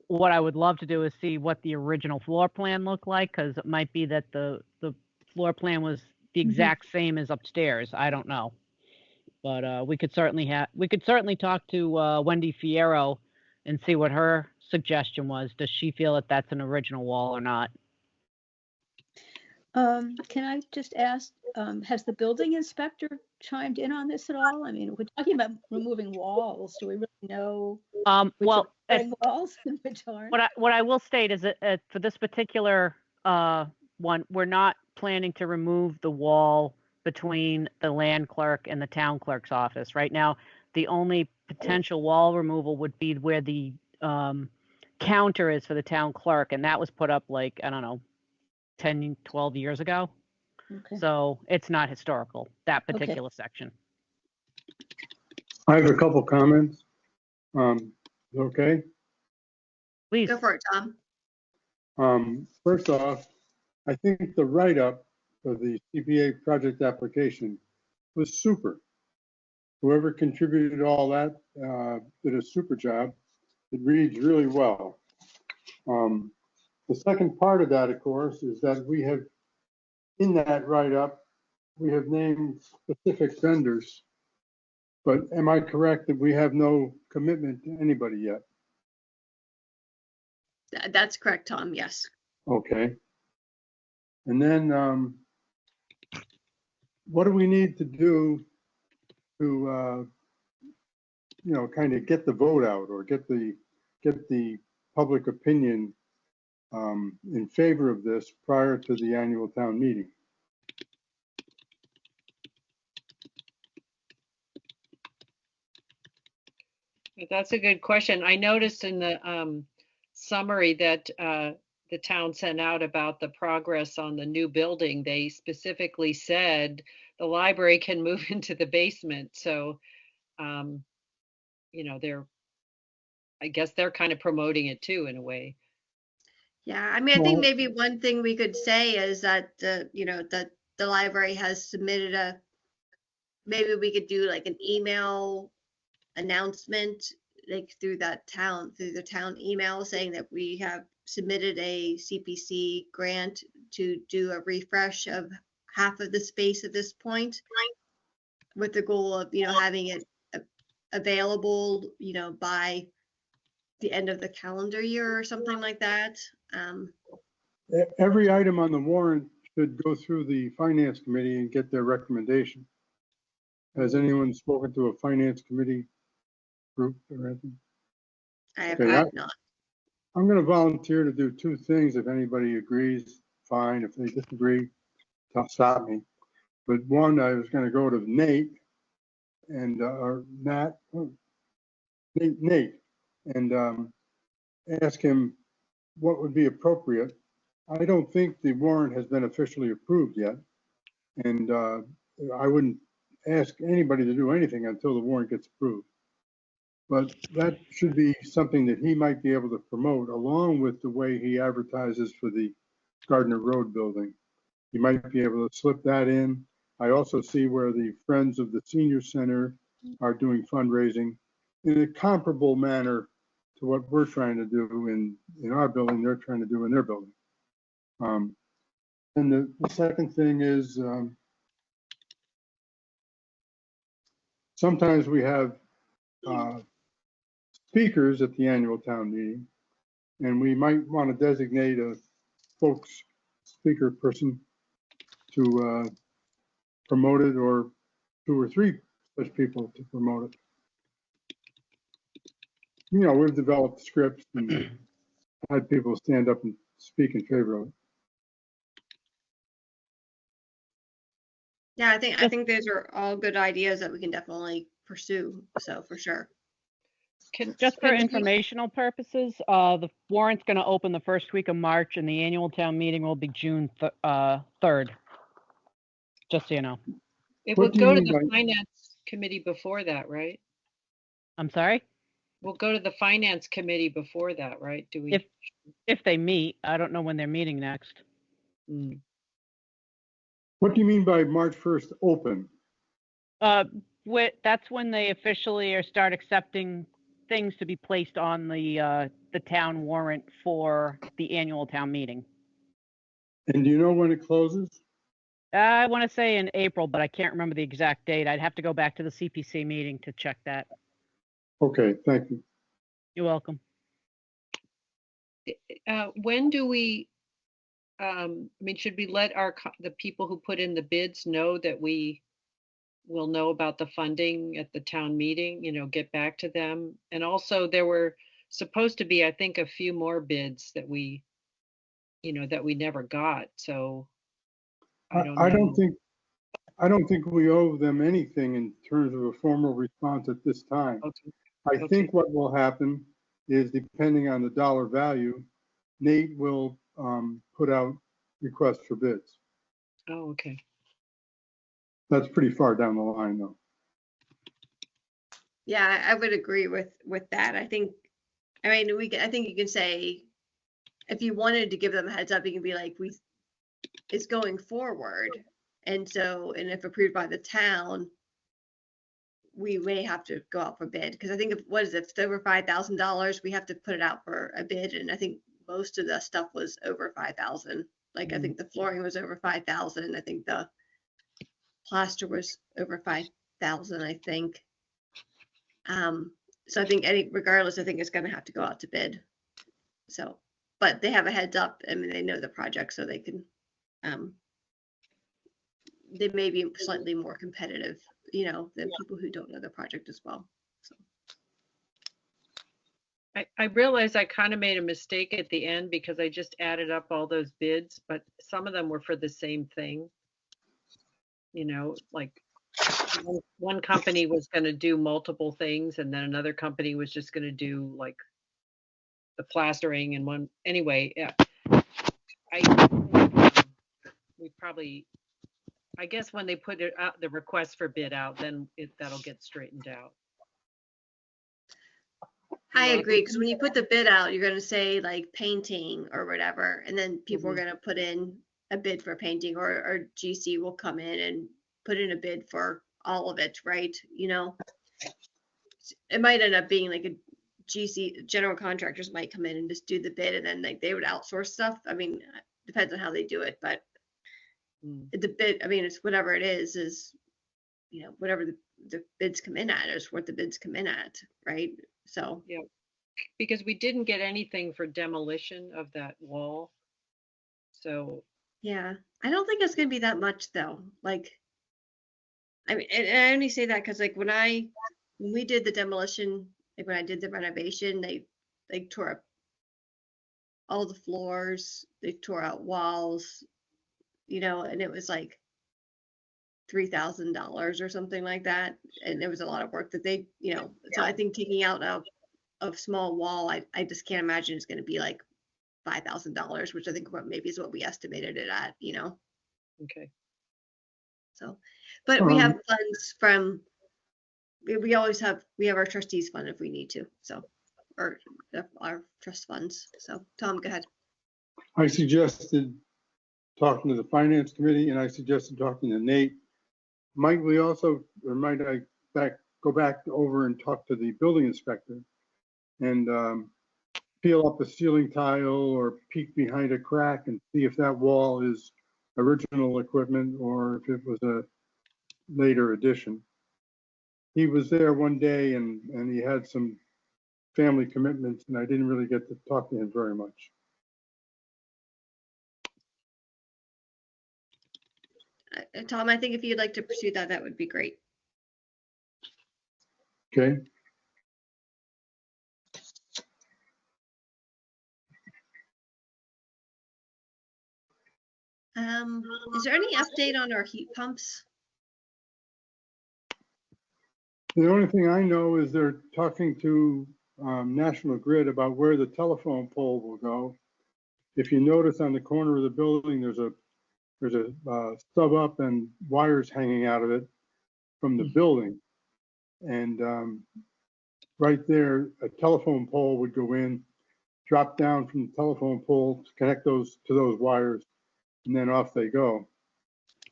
What I would love to do is see what the original floor plan looked like, because it might be that the floor plan was the exact same as upstairs. I don't know, but we could certainly talk to Wendy Fierro and see what her suggestion was. Does she feel that that's an original wall or not?
Can I just ask, has the building inspector chimed in on this at all? I mean, we're talking about removing walls. Do we really know which are
Well,
bearing walls and which aren't?
what I will state is that for this particular one, we're not planning to remove the wall between the land clerk and the town clerk's office. Right now, the only potential wall removal would be where the counter is for the town clerk, and that was put up like, I don't know, 10, 12 years ago.
Okay.
So it's not historical, that
Okay.
particular section.
I have a couple comments. Okay.
Please.
Go for it, Tom.
First off, I think the write-up for the CPA project application was super. Whoever contributed all that did a super job. It reads really well. The second part of that, of course, is that we have, in that write-up, we have named specific vendors. But am I correct that we have no commitment to anybody yet?
That's correct, Tom. Yes.
Okay. And then what do we need to do to, you know, kind of get the vote out or get the public opinion in favor of this prior to the annual town meeting?
That's a good question. I noticed in the summary that the town sent out about the progress on the new building, they specifically said the library can move into the basement. So, you know, I guess they're kind of promoting it too, in a way.
Yeah. I mean, I think maybe one thing we could say is that the library has submitted maybe we could do like an email announcement like through the town email saying that we have submitted a CPC grant to do a refresh of half of the space at this point, with the goal of having it available by the end of the calendar year or something like that.
Every item on the warrant should go through the finance committee and get their recommendation. Has anyone spoken to a finance committee group or anything?
I have
Okay,
not.
I'm going to volunteer to do two things. If anybody agrees, fine. If they disagree, don't stop me. But one, I was going to go to Nate and or Nate, and ask him what would be appropriate. I don't think the warrant has been officially approved yet, and I wouldn't ask anybody to do anything until the warrant gets approved. But that should be something that he might be able to promote along with the way he advertises for the Gardner Road building. He might be able to slip that in. I also see where the Friends of the Senior Center are doing fundraising in a comparable manner to what we're trying to do in our building, they're trying to do in their building. And the second thing is sometimes we have speakers at the annual town meeting, and we might want to designate a speaker person to promote it, or 2 or 3 such people to promote it. You know, we've developed scripts and had people stand up and speak in favor of it.
Yeah, I think those are all good ideas that we can definitely pursue. So for sure.
Just for
can we-
informational purposes, the warrant's going to open the first week of March, and the annual town meeting will be June 3rd. Just so you know.
It
What
would
do you
go to
mean
the
by-
finance committee before that, right?
I'm sorry?
We'll go to the finance committee before that, right? Do we?
If they meet. I don't know when they're meeting next.
Mm.
What do you mean by March 1st open?
That's when they officially start accepting things to be placed on the town warrant for the annual town meeting.
And do you know when it closes?
I want to say in April, but I can't remember the exact date. I'd have to go back to the CPC meeting to check that.
Okay, thank you.
You're welcome.
When do we I mean, should we let the people who put in the bids know that we will know about the funding at the town meeting, get back to them? And also there were supposed to be, I think, a few more bids that we never got. So I don't
I
know.
I don't think we owe them anything in terms of a formal response at this time.
Okay.
I
Okay.
think what will happen is, depending on the dollar value, Nate will put out requests for bids.
Oh, okay.
That's pretty far down the line, though.
Yeah, I would agree with that. I think, I mean, I think you can say, if you wanted to give them a heads up, you can be like, it's going forward. And so, and if approved by the town, we may have to go out for bid. Because I think if it's over $5,000, we have to put it out for a bid. And I think most of the stuff was over 5,000. Like, I think the flooring was over 5,000. I think the plaster was over 5,000, I think. So I think regardless, I think it's going to have to go out to bid. So, but they have a heads up. I mean, they know the project, so they can, they may be slightly more competitive, than people who don't know the project as well. So.
I realized I kind of made a mistake at the end because I just added up all those bids, but some of them were for the same thing. Like one company was going to do multiple things, and then another company was just going to do like the plastering and one. Anyway, yeah, I guess when they put it out, the request for bid out, then that'll get straightened out.
I agree, because when you put the bid out, you're going to say like painting or whatever, and then people are going to put in a bid for painting, or GC will come in and put in a bid for all of it, right? It might end up being like a GC, general contractors might come in and just do the bid, and then like they would outsource stuff. I mean, depends on how they do it, but the bid, I mean, it's whatever it is, whatever the bids come in at is what the bids come in at, right? So.
Yeah, because we didn't get anything for demolition of that wall. So.
Yeah, I don't think it's going to be that much though. Like, I mean, and I only say that because like when we did the demolition, like when I did the renovation, they tore up all the floors, they tore out walls, and it was like $3,000 or something like that. And there was a lot of work that they, so I think taking out a small wall, I just can't imagine it's going to be like $5,000, which I think maybe is what we estimated it at,
Okay.
So, but we have funds from, we have our trustees fund if we need to. So, or our trust funds. So Tom, go ahead.
I suggested talking to the finance committee, and I suggested talking to Nate. Might I go back over and talk to the building inspector and peel up a ceiling tile or peek behind a crack and see if that wall is original equipment or if it was a later addition. He was there one day and he had some family commitments, and I didn't really get to talk to him very much.
Tom, I think if you'd like to pursue that, that would be great.
Okay.
Is there any update on our heat pumps?
The only thing I know is they're talking to National Grid about where the telephone pole will go. If you notice on the corner of the building, there's a stub up and wires hanging out of it from the building. And right there, a telephone pole would go in, drop down from the telephone pole to connect those to those wires, and then off they go.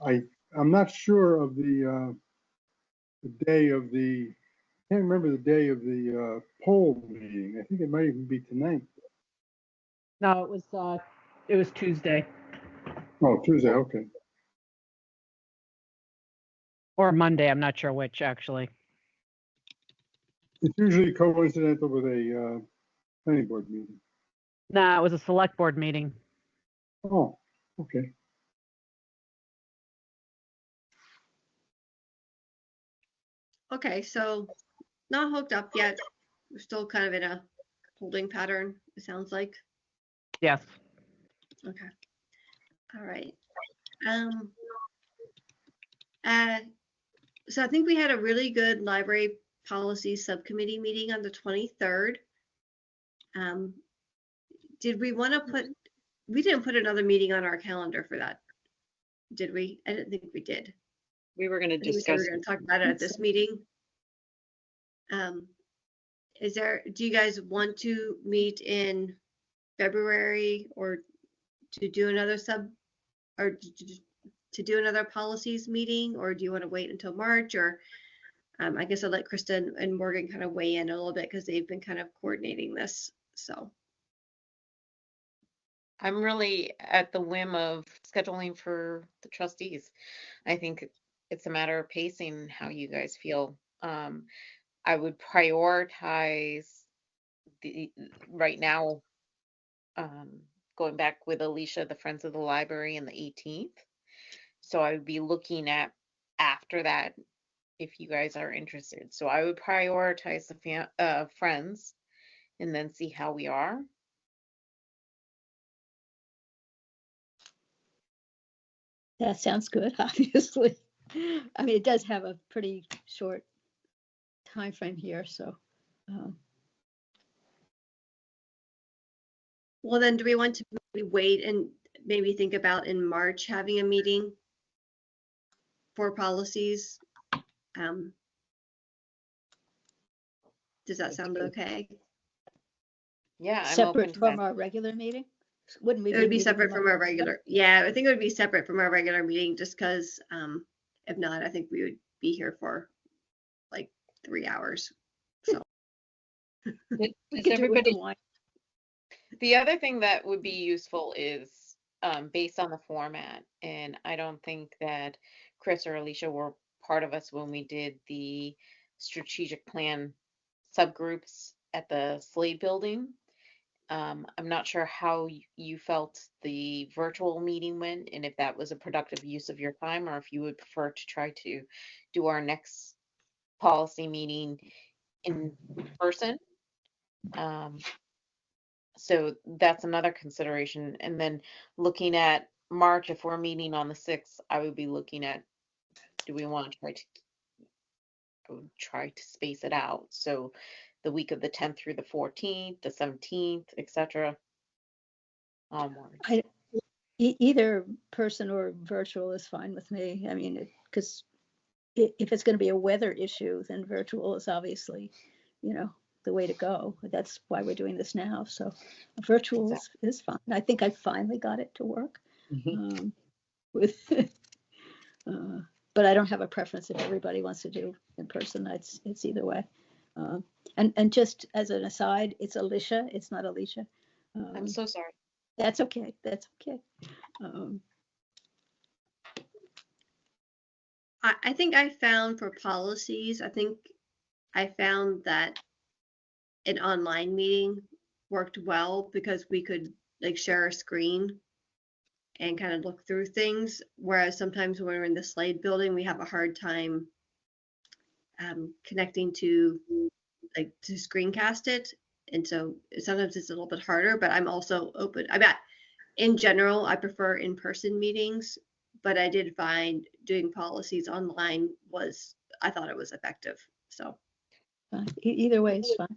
I'm not sure of the day of the, I can't remember the day of the poll meeting. I think it might even be tonight.
No, it was Tuesday
Oh, Tuesday, okay.
or Monday. I'm not sure which actually.
It's usually coincidental with a planning board meeting.
Nah, it was a select board meeting.
Oh, Okay.
Okay, so not hooked up yet. We're still kind of in a holding pattern, it sounds like.
Yes.
Okay. All right. Um, uh, so I think we had a really good library policy subcommittee meeting on the 23rd. Did we want to put, we didn't put another meeting on our calendar for that, did we? I didn't think we did.
We were going to
I think we said we
discuss.
were going to talk about it at this meeting. Do you guys want to meet in February or to do another or to do another policies meeting, or do you want to wait until March? Or I guess I'll let Krista and Morgan kind of weigh in a little bit because they've been kind of coordinating this. So
I'm really at the whim of scheduling for the trustees. I think it's a matter of pacing how you guys feel. I would prioritize right now, going back with Alicia, the Friends of the Library, and the 18th. So I would be looking at after that if you guys are interested. So I would prioritize the Friends and then see how we are.
That sounds good, obviously. I mean, it does have a pretty short time frame here, so.
well, then do we want to maybe wait and maybe think about in March having a meeting for policies? Does that sound okay?
Yeah, I'm
Separate
open to
from
that.
our regular meeting? Wouldn't we
It would be
meeting
separate
in
from
March?
our regular, yeah, I think it would be separate from our regular meeting just because if not, I think we would be here for like 3 hours. So
We
Does
could do it with the
everybody,
wine.
The other thing that would be useful is based on the format, and I don't think that Chris or Alicia were part of us when we did the strategic plan subgroups at the Slade building. I'm not sure how you felt the virtual meeting went and if that was a productive use of your time or if you would prefer to try to do our next policy meeting in person. So that's another consideration. And then looking at March, if we're meeting on the 6th, I would be looking at, do we want to try to space it out? So the week of the 10th through the 14th, the 17th, etc. onwards.
Either person or virtual is fine with me. I mean, because if it's going to be a weather issue, then virtual is obviously, the way to go. That's why we're doing this now. So virtual is fine. I think I finally got it to work. With, but I don't have a preference if everybody wants to do in person. It's either way. And just as an aside, it's Alicia. It's not Alicia.
I'm so sorry.
That's okay. That's okay.
I think I found for policies, I think I found that an online meeting worked well because we could like share a screen and kind of look through things. Whereas sometimes when we're in the Slade building, we have a hard time connecting to screencast it. And so sometimes it's a little bit harder, but I'm also open. I bet in general, I prefer in-person meetings, but I did find doing policies online I thought it was effective. So
Either way is fine.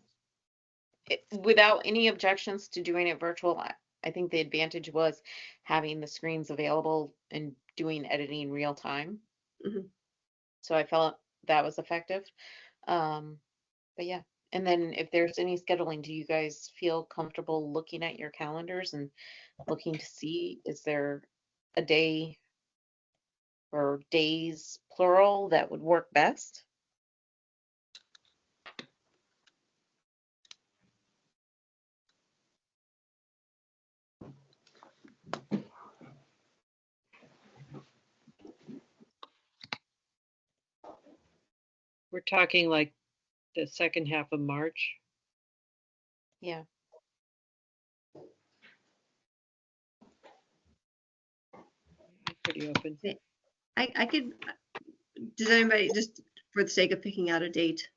Without any objections to doing it virtual, I think the advantage was having the screens available and doing editing real time.
Mhm.
So I felt that was effective. But yeah, and then if there's any scheduling, do you guys feel comfortable looking at your calendars and looking to see, is there a day or days plural that would work best?
we're talking like the second half of March.
Yeah.
pretty open.
I could, does anybody, just for the sake of picking out a date,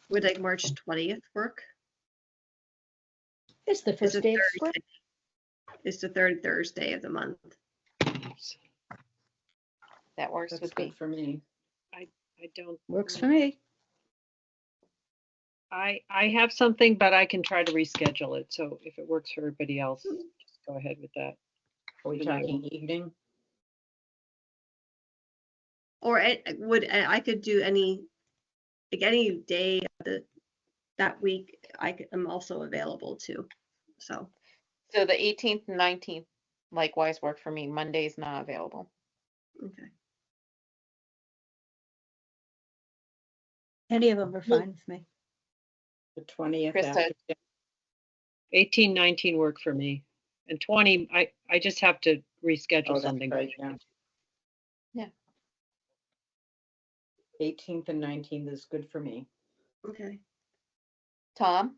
would like March 20th work?
It's the
It's
first
a
day of spring.
Thursday. It's the third Thursday of the month.
That works
That's
with
good
me.
for me.
I don't.
Works for me.
I have something, but I can try to reschedule it. So if it works for everybody else, just go ahead with that.
Are we
And I
talking evening?
Or I could do any day of that week. I'm also available too. So,
So the 18th and 19th likewise work for me. Monday's not available.
okay.
Any of them are fine with me.
The 20th
Krista,
after.
18, 19 work for me. And 20, I just have to reschedule
Oh, that's
something.
right, yeah.
Yeah.
18th and 19th is good for me.
Okay.
Tom,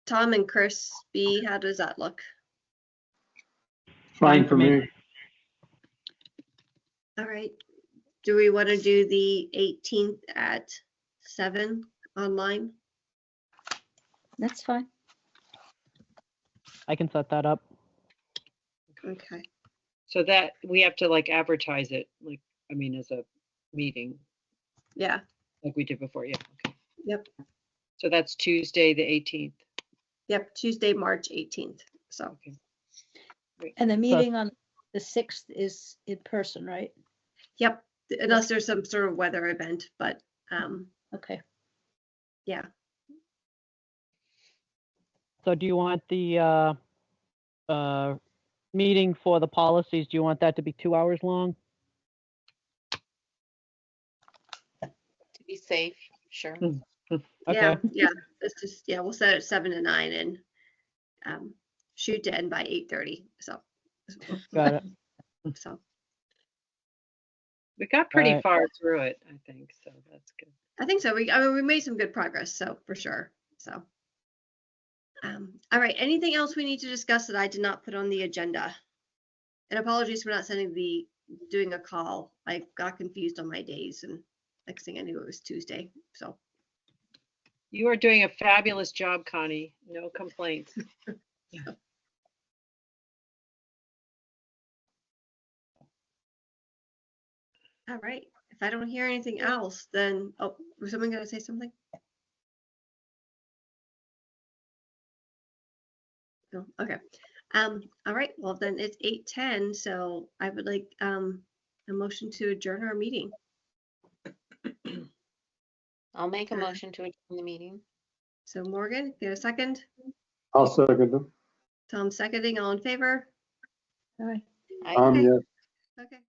Tom and Chris B, how does that look?
Fine for me.
All right. Do we want to do the 18th at 7 online?
That's fine.
I can set that up.
Okay.
So that we have to like advertise it, like, I mean, as a meeting,
Yeah.
like we did before. Yeah. Okay.
Yep.
So that's Tuesday, the 18th.
Yep. Tuesday, March 18th. So,
Okay.
And the meeting on the 6th is in person, right?
yep. Unless there's some sort of weather event, but
Okay.
yeah.
So do you want the meeting for the policies, do you want that to be 2 hours long?
to be safe, sure.
Yeah.
Okay,
Yeah. It's just, yeah, we'll set it 7 to 9 and shoot to end by 8:30. So,
got it.
so
We got pretty
Right.
far through it, I think. So that's good.
I think so. I mean, we made some good progress. So for sure. So, all right. Anything else we need to discuss that I did not put on the agenda? And apologies for not doing a call. I got confused on my days, and next thing I knew it was Tuesday. So,
You are doing a fabulous job, Connie. No complaints.
all right. If I don't hear anything else, then, oh, was someone going to say something? No. Okay. All right. Well, then it's 8:10. So I would like a motion to adjourn our meeting.
I'll make a motion to adjourn the meeting.
So Morgan, get a second.
I'll second them.
Tom seconding. All in favor?
All right.
I
Okay.
Yes.
Okay.